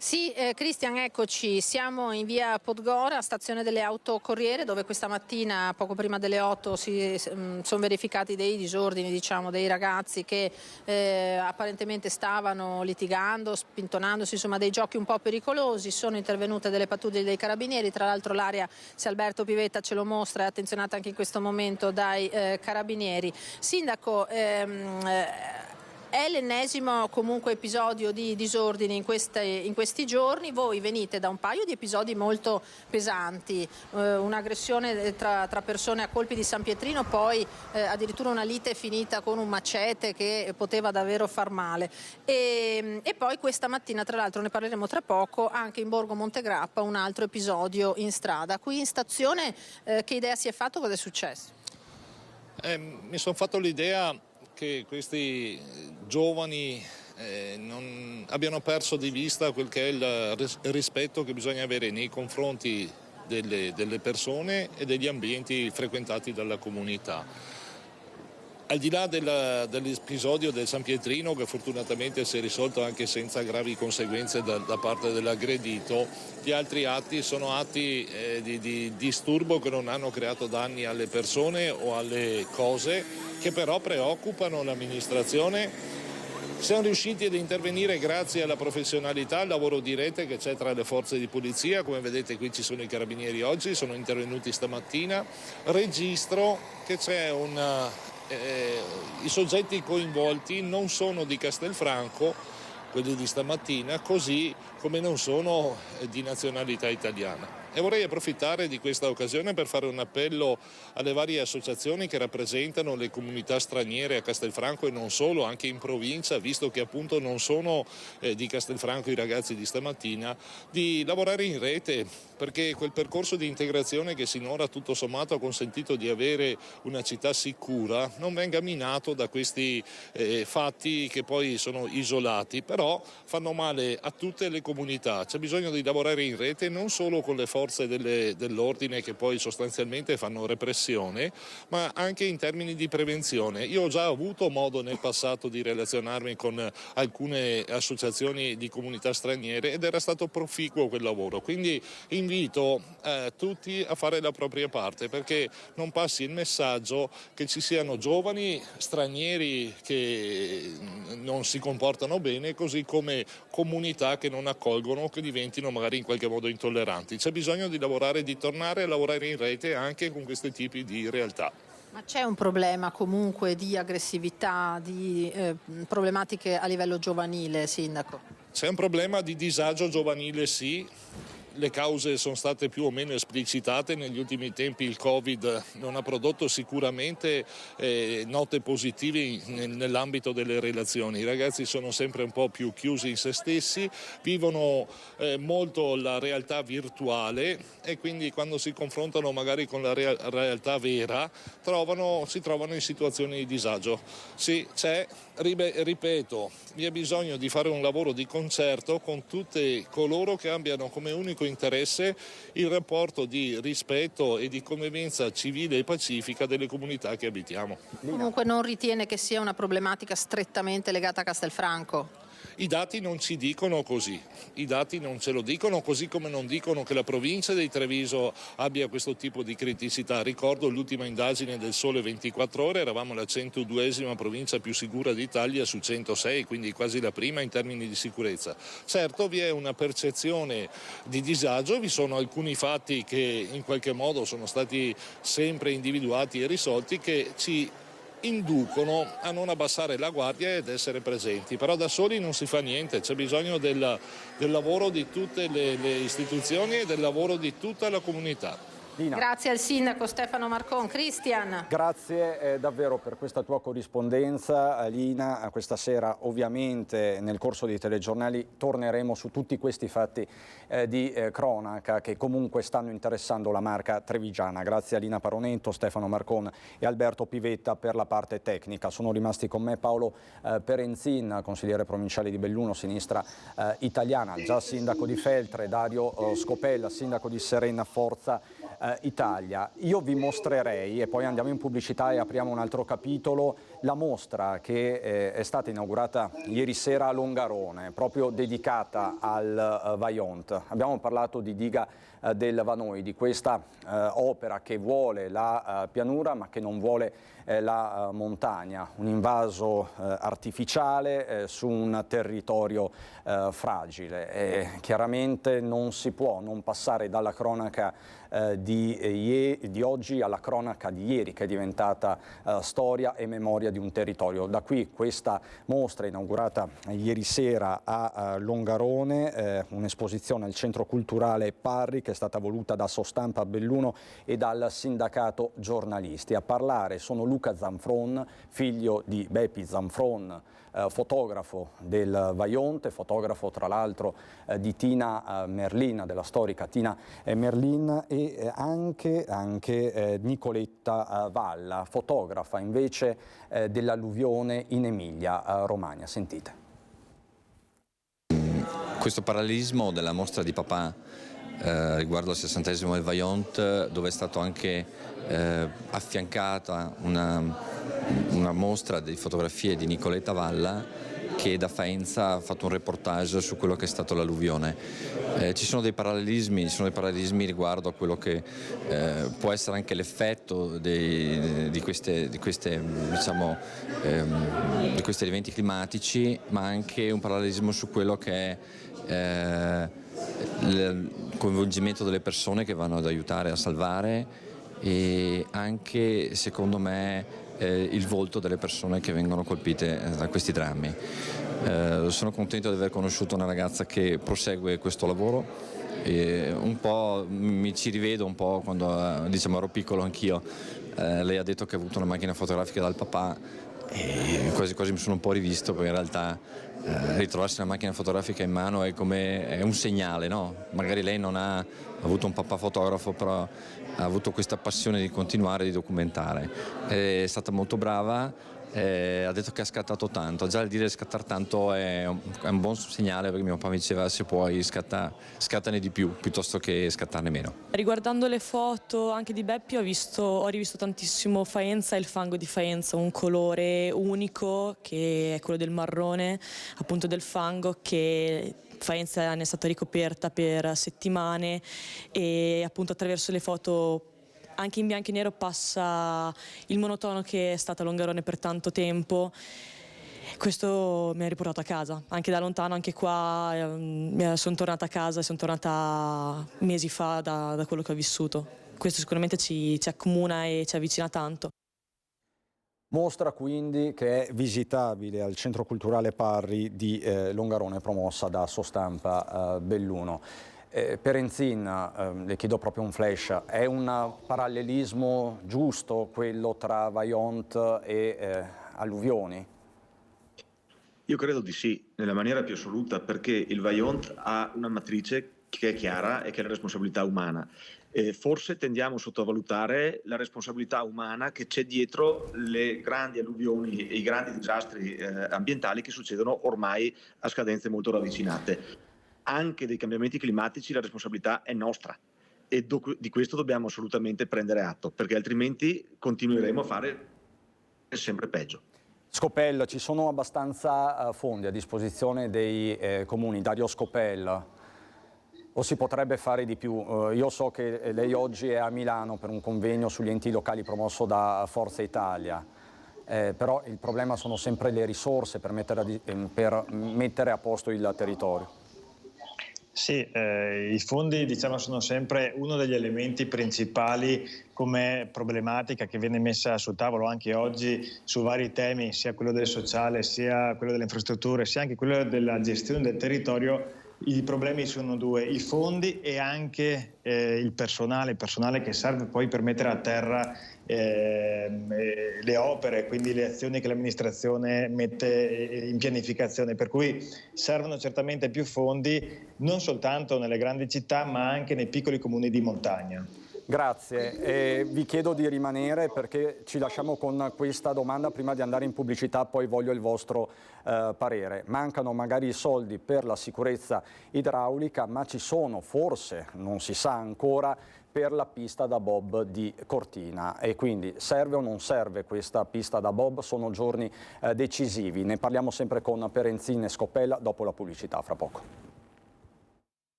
Sì, Cristian, eccoci, siamo in via Podgora, stazione delle auto corriere, dove questa mattina poco prima delle 8 sono verificati dei disordini, diciamo, dei ragazzi che apparentemente stavano litigando, spintonandosi, insomma dei giochi un po' pericolosi. Sono intervenute delle pattuglie dei carabinieri, tra l'altro l'area, se Alberto Pivetta ce lo mostra, è attenzionata anche in questo momento dai carabinieri. Sindaco, è l'ennesimo comunque episodio di disordini in questi giorni. Voi venite da un paio di episodi molto pesanti, un'aggressione tra persone a colpi di San Pietrino, poi addirittura una lite finita con un macete che poteva davvero far male. E poi questa mattina, tra l'altro ne parleremo tra poco, anche in Borgo Montegrappa un altro episodio in strada. Qui in stazione che idea si è fatto? Cosa è successo? Mi sono fatto l'idea che questi giovani non abbiano perso di vista quel che è il rispetto che bisogna avere nei confronti delle persone e degli ambienti frequentati dalla comunità. Al di là dell'episodio del San Pietrino, che fortunatamente si è risolto anche senza gravi conseguenze da parte dell'aggredito, gli altri atti sono atti di disturbo che non hanno creato danni alle persone o alle cose, che però preoccupano l'amministrazione. Siamo riusciti ad intervenire grazie alla professionalità, al lavoro di rete che c'è tra le forze di polizia. Come vedete qui ci sono i carabinieri oggi, sono intervenuti stamattina. Registro che c'è i soggetti coinvolti non sono di Castelfranco, quelli di stamattina, così come non sono di nazionalità italiana. E vorrei approfittare di questa occasione per fare un appello alle varie associazioni che rappresentano le comunità straniere a Castelfranco e non solo, anche in provincia, visto che appunto non sono di Castelfranco i ragazzi di stamattina, di lavorare in rete, perché quel percorso di integrazione che sinora tutto sommato ha consentito di avere una città sicura non venga minato da questi fatti che poi sono isolati, però fanno male a tutte le comunità. C'è bisogno di lavorare in rete non solo con le forze dell'ordine che poi sostanzialmente fanno repressione, ma anche in termini di prevenzione. Io ho già avuto modo nel passato di relazionarmi con alcune associazioni di comunità straniere ed era stato proficuo quel lavoro, quindi invito tutti a fare la propria parte, perché non passi il messaggio che ci siano giovani stranieri che non si comportano bene, così come comunità che non accolgono, che diventino magari in qualche modo intolleranti. C'è bisogno di lavorare, di tornare a lavorare in rete anche con questi tipi di realtà. Ma c'è un problema comunque di aggressività, di problematiche a livello giovanile, Sindaco? C'è un problema di disagio giovanile, sì. le cause sono state più o meno esplicitate. Negli ultimi tempi il Covid non ha prodotto sicuramente note positive nell'ambito delle relazioni. I ragazzi sono sempre un po' più chiusi in se stessi, vivono molto la realtà virtuale e quindi quando si confrontano magari con la realtà vera si trovano in situazioni di disagio. Sì, ripeto, vi è bisogno di fare un lavoro di concerto con tutti coloro che abbiano come unico interesse il rapporto di rispetto e di convivenza civile e pacifica delle comunità che abitiamo. Comunque non ritiene che sia una problematica strettamente legata a Castelfranco? I dati non ci dicono così, i dati non ce lo dicono, così come non dicono che la provincia di Treviso abbia questo tipo di criticità. Ricordo l'ultima indagine del Sole 24 Ore, eravamo la 102esima provincia più sicura d'Italia su 106, quindi quasi la prima in termini di sicurezza. Certo vi è una percezione di disagio, vi sono alcuni fatti che in qualche modo sono stati sempre individuati e risolti che ci inducono a non abbassare la guardia ed essere presenti, però da soli non si fa niente, c'è bisogno del lavoro di tutte le istituzioni e del lavoro di tutta la comunità. Lina. Grazie al sindaco Stefano Marcon. Cristian. Grazie davvero per questa tua corrispondenza, Lina. Questa sera ovviamente nel corso dei telegiornali torneremo su tutti questi fatti di cronaca che comunque stanno interessando la Marca trevigiana. Grazie a Lina Paronetto, Stefano Marcon e Alberto Pivetta per la parte tecnica. Sono rimasti con me Paolo Perenzin, consigliere provinciale di Belluno, Sinistra Italiana, già sindaco di Feltre, Dario Scopella, sindaco di Serena, Forza Italia. Io vi mostrerei, e poi andiamo in pubblicità e apriamo un altro capitolo, la mostra che è stata inaugurata ieri sera a Longarone, proprio dedicata al Vajont. Abbiamo parlato di diga del Vanoi, di questa opera che vuole la pianura ma che non vuole la montagna, un invaso artificiale su un territorio fragile. Chiaramente non si può non passare dalla cronaca di oggi alla cronaca di ieri, che è diventata storia e memoria di un territorio. Da qui questa mostra inaugurata ieri sera a Longarone, un'esposizione al Centro Culturale Parri che è stata voluta da Sostampa Belluno e dal sindacato giornalisti. A parlare sono Luca Zanfron, figlio di Beppi Zanfron, fotografo del Vajont, fotografo tra l'altro di Tina Merlin, della storica Tina Merlin, e anche Nicoletta Valla, fotografa invece dell'alluvione in Emilia Romagna. Sentite. Questo parallelismo della mostra di papà riguardo al 60esimo del Vajont, dove è stato anche affiancata una mostra di fotografie di Nicoletta Valla, che da Faenza ha fatto un reportage su quello che è stato l'alluvione. Ci sono dei parallelismi riguardo a quello che può essere anche l'effetto di questi eventi climatici, ma anche un parallelismo su quello che è il coinvolgimento delle persone che vanno ad aiutare a salvare, e anche, secondo me, il volto delle persone che vengono colpite da questi drammi. Sono contento di aver conosciuto una ragazza che prosegue questo lavoro, e un po' mi ci rivedo un po' quando ero piccolo anch'io. Lei ha detto che ha avuto una macchina fotografica dal papà, e quasi quasi mi sono un po' rivisto, perché in realtà ritrovarsi una macchina fotografica in mano è un segnale, no? Magari lei non ha avuto un papà fotografo, però ha avuto questa passione di continuare, di documentare. È stata molto brava, ha detto che ha scattato tanto. Già il dire scattare tanto è un buon segnale, perché mio papà mi diceva: se puoi scattane di più piuttosto che scattarne meno. Riguardando le foto anche di Beppi ho rivisto tantissimo Faenza e il fango di Faenza, un colore unico che è quello del marrone, appunto del fango, che Faenza ne è stata ricoperta per settimane, e appunto attraverso le foto anche in bianco e nero passa il monotono che è stata Longarone per tanto tempo. Questo mi ha riportato a casa, anche da lontano, anche qua sono tornata a casa, sono tornata mesi fa da quello che ho vissuto. Questo sicuramente ci accomuna e ci avvicina tanto. Mostra quindi che è visitabile al Centro Culturale Parri di Longarone, promossa da Sostampa Belluno. Perenzin, le chiedo proprio un flash, è un parallelismo giusto quello tra Vajont e alluvioni? Io credo di sì, nella maniera più assoluta, perché il Vajont ha una matrice che è chiara e che è la responsabilità umana. Forse tendiamo a sottovalutare la responsabilità umana che c'è dietro le grandi alluvioni e i grandi disastri ambientali che succedono ormai a scadenze molto ravvicinate. Anche dei cambiamenti climatici la responsabilità è nostra e di questo dobbiamo assolutamente prendere atto, perché altrimenti continueremo a fare sempre peggio. Scopel, ci sono abbastanza fondi a disposizione dei comuni? Dario Scopel, o si potrebbe fare di più? Io so che lei oggi è a Milano per un convegno sugli enti locali promosso da Forza Italia, però il problema sono sempre le risorse per mettere a posto il territorio. Sì, i fondi sono sempre uno degli elementi principali come problematica che viene messa sul tavolo anche oggi su vari temi, sia quello del sociale, sia quello delle infrastrutture, sia anche quello della gestione del territorio. I problemi sono due, i fondi e anche il personale che serve poi per mettere a terra le opere, quindi le azioni che l'amministrazione mette in pianificazione, per cui servono certamente più fondi non soltanto nelle grandi città ma anche nei piccoli comuni di montagna. Grazie, vi chiedo di rimanere perché ci lasciamo con questa domanda prima di andare in pubblicità, poi voglio il vostro parere. Mancano magari i soldi per la sicurezza idraulica, ma ci sono forse, non si sa ancora, per la pista da bob di Cortina e quindi serve o non serve questa pista da bob? Sono giorni decisivi, ne parliamo sempre con Perenzin e Scopella dopo la pubblicità, fra poco.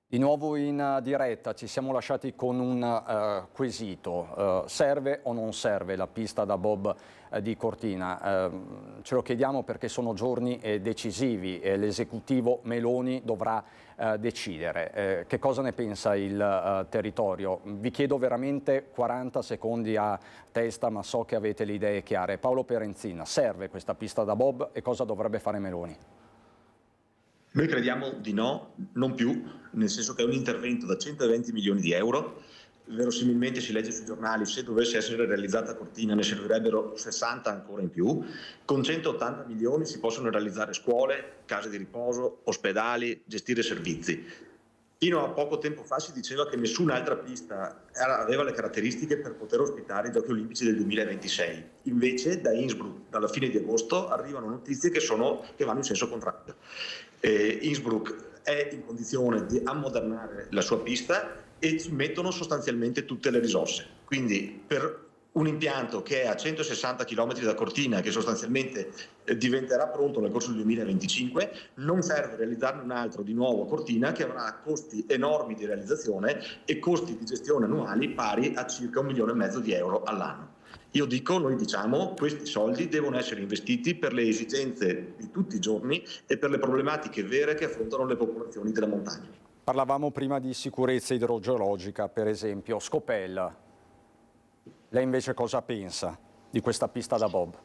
Di nuovo in diretta, ci siamo lasciati con un quesito, serve o non serve la pista da bob di Cortina? Ce lo chiediamo perché sono giorni decisivi e l'esecutivo Meloni dovrà decidere. Che cosa ne pensa il territorio? Vi chiedo veramente 40 secondi a testa, ma so che avete le idee chiare. Paolo Perenzin, serve questa pista da bob e cosa dovrebbe fare Meloni? Noi crediamo di no, non più, nel senso che è un intervento da 120 milioni di euro, verosimilmente si legge sui giornali, se dovesse essere realizzata a Cortina ne servirebbero 60 ancora in più, con 180 milioni si possono realizzare scuole, case di riposo, ospedali, gestire servizi. Fino a poco tempo fa si diceva che nessun'altra pista aveva le caratteristiche per poter ospitare i Giochi Olimpici del 2026. Invece da Innsbruck, dalla fine di agosto, arrivano notizie che vanno in senso contrario. Innsbruck è in condizione di ammodernare la sua pista e ci mettono sostanzialmente tutte le risorse. Quindi per un impianto che è a 160 km da Cortina, che sostanzialmente diventerà pronto nel corso del 2025, non serve realizzarne un altro di nuovo a Cortina che avrà costi enormi di realizzazione e costi di gestione annuali pari a circa 1,5 milioni di euro all'anno. Noi diciamo, questi soldi devono essere investiti per le esigenze di tutti i giorni e per le problematiche vere che affrontano le popolazioni della montagna. Parlavamo prima di sicurezza idrogeologica, per esempio. Scopel, lei invece cosa pensa di questa pista da bob?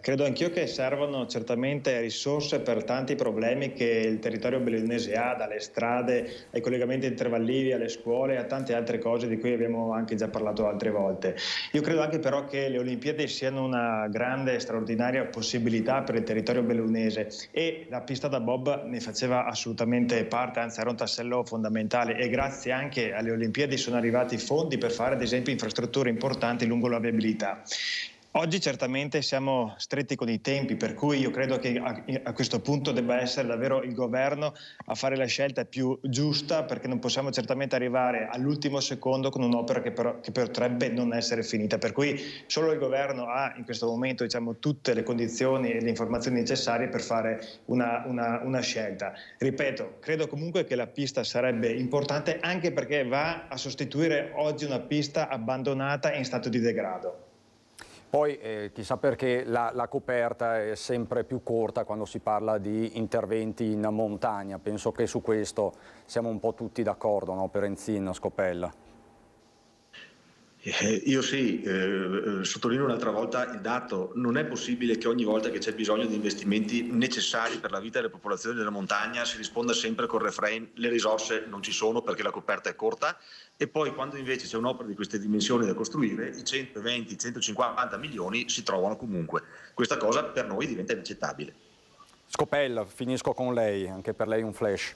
Credo anch'io che servono certamente risorse per tanti problemi che il territorio bellunese ha, dalle strade ai collegamenti intervallivi, alle scuole, a tante altre cose di cui abbiamo anche già parlato altre volte. Io credo anche però che le Olimpiadi siano una grande e straordinaria possibilità per il territorio bellunese e la pista da bob ne faceva assolutamente parte, anzi era un tassello fondamentale e grazie anche alle Olimpiadi sono arrivati fondi per fare ad esempio infrastrutture importanti lungo la viabilità. Oggi certamente siamo stretti con i tempi, per cui io credo che a questo punto debba essere davvero il governo a fare la scelta più giusta, perché non possiamo certamente arrivare all'ultimo secondo con un'opera che potrebbe non essere finita. Per cui solo il governo ha in questo momento tutte le condizioni e le informazioni necessarie per fare una scelta. Ripeto, credo comunque che la pista sarebbe importante anche perché va a sostituire oggi una pista abbandonata e in stato di degrado. Poi chissà perché la coperta è sempre più corta quando si parla di interventi in montagna. Penso che su questo siamo un po' tutti d'accordo, no? Perenzin, Scopella. Io sì, sottolineo un'altra volta il dato: non è possibile che ogni volta che c'è bisogno di investimenti necessari per la vita delle popolazioni della montagna si risponda sempre col refrain: le risorse non ci sono perché la coperta è corta, e poi quando invece c'è un'opera di queste dimensioni da costruire, i 120-150 milioni si trovano comunque. Questa cosa per noi diventa inaccettabile. Scopella, finisco con lei, anche per lei un flash.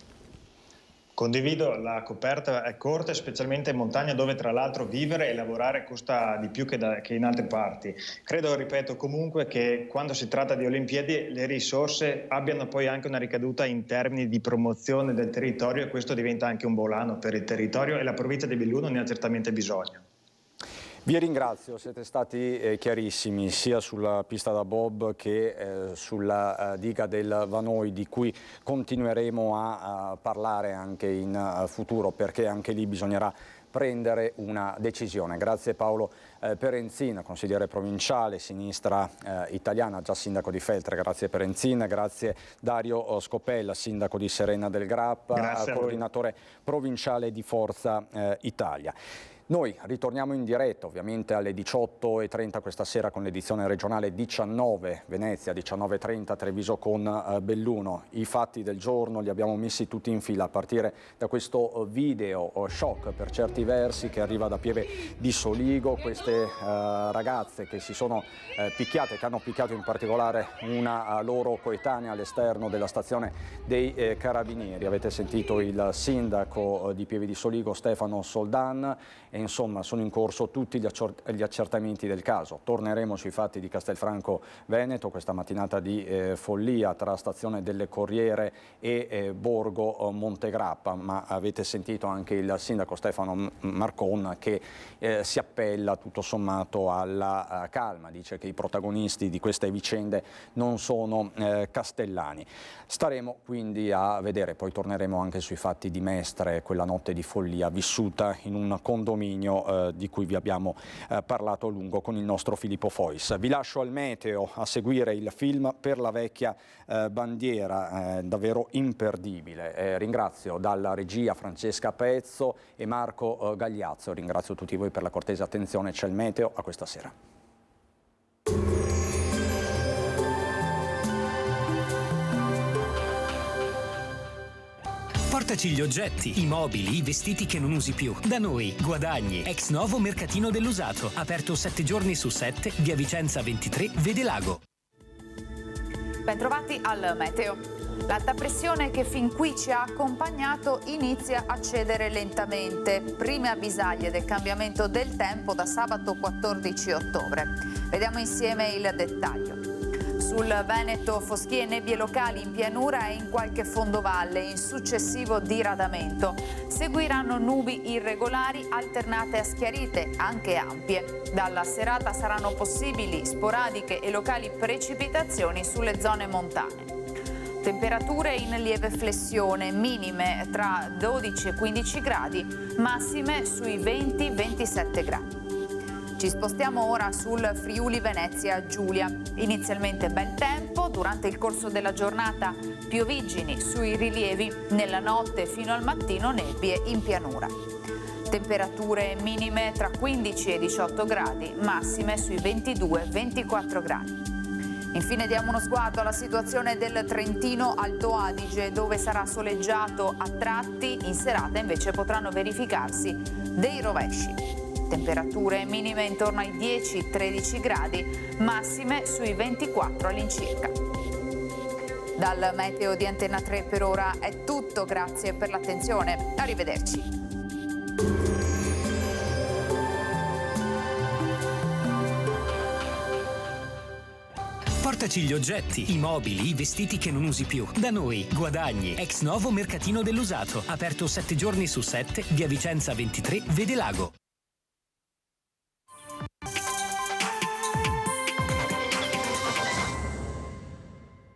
Condivido, la coperta è corta, specialmente in montagna, dove tra l'altro vivere e lavorare costa di più che in altre parti. Credo, ripeto, comunque che quando si tratta di Olimpiadi le risorse abbiano poi anche una ricaduta in termini di promozione del territorio, e questo diventa anche un volano per il territorio, e la provincia di Belluno ne ha certamente bisogno. Vi ringrazio, siete stati chiarissimi sia sulla pista da bob che sulla diga del Vanoi, di cui continueremo a parlare anche in futuro, perché anche lì bisognerà prendere una decisione. Grazie Paolo Perenzin, consigliere provinciale, sinistra italiana, già sindaco di Feltre. Grazie Perenzin, grazie Dario Scopella, sindaco di Serena del Grappa, coordinatore provinciale di Forza Italia. Noi ritorniamo in diretta ovviamente alle 18:30 questa sera con l'edizione regionale 19 Venezia, 19:30 Treviso con Belluno. I fatti del giorno li abbiamo messi tutti in fila, a partire da questo video shock per certi versi che arriva da Pieve di Soligo. Queste ragazze che si sono picchiate, che hanno picchiato in particolare una loro coetanea all'esterno della stazione dei Carabinieri. Avete sentito il sindaco di Pieve di Soligo, Stefano Soldan, e insomma sono in corso tutti gli accertamenti del caso. Torneremo sui fatti di Castelfranco Veneto, questa mattinata di follia tra stazione delle Corriere e Borgo Montegrappa, ma avete sentito anche il sindaco Stefano Marcon che si appella tutto sommato alla calma, dice che i protagonisti di queste vicende non sono castellani. Staremo quindi a vedere, poi torneremo anche sui fatti di Mestre, quella notte di follia vissuta in un condominio di cui vi abbiamo parlato a lungo con il nostro Filippo Fois. Vi lascio al meteo a seguire il film Per la vecchia bandiera, davvero imperdibile. Ringrazio dalla regia Francesca Pezzo e Marco Gagliazzo. Ringrazio tutti voi per la cortese attenzione. C'è il meteo a questa sera. Portaci gli oggetti, i mobili, i vestiti che non usi più. Da noi, Guadagni, ex novo mercatino dell'usato. Aperto 7 giorni su 7, via Vicenza 23, Vedelago. Bentrovati al meteo. L'alta pressione che fin qui ci ha accompagnato inizia a cedere lentamente. Prime avvisaglie del cambiamento del tempo da sabato 14 ottobre. Vediamo insieme il dettaglio. Sul Veneto foschie e nebbie locali in pianura e in qualche fondovalle, in successivo diradamento. Seguiranno nubi irregolari alternate a schiarite, anche ampie. Dalla serata saranno possibili sporadiche e locali precipitazioni sulle zone montane. Temperature in lieve flessione, minime tra 12 e 15 gradi, massime sui 20-27 gradi. Ci spostiamo ora sul Friuli Venezia Giulia. Inizialmente bel tempo, durante il corso della giornata pioviggini sui rilievi, nella notte fino al mattino nebbie in pianura. Temperature minime tra 15 e 18 gradi, massime sui 22-24 gradi. Infine diamo uno sguardo alla situazione del Trentino Alto Adige, dove sarà soleggiato a tratti, in serata invece potranno verificarsi dei rovesci. Temperature minime intorno ai 10-13 gradi, massime sui 24 all'incirca. Dal meteo di Antenna 3 per ora è tutto, grazie per l'attenzione, arrivederci. Portaci gli oggetti, i mobili, i vestiti che non usi più. Da noi, Guadagni, ex novo mercatino dell'usato. Aperto 7 giorni su 7, via Vicenza 23, Vedelago.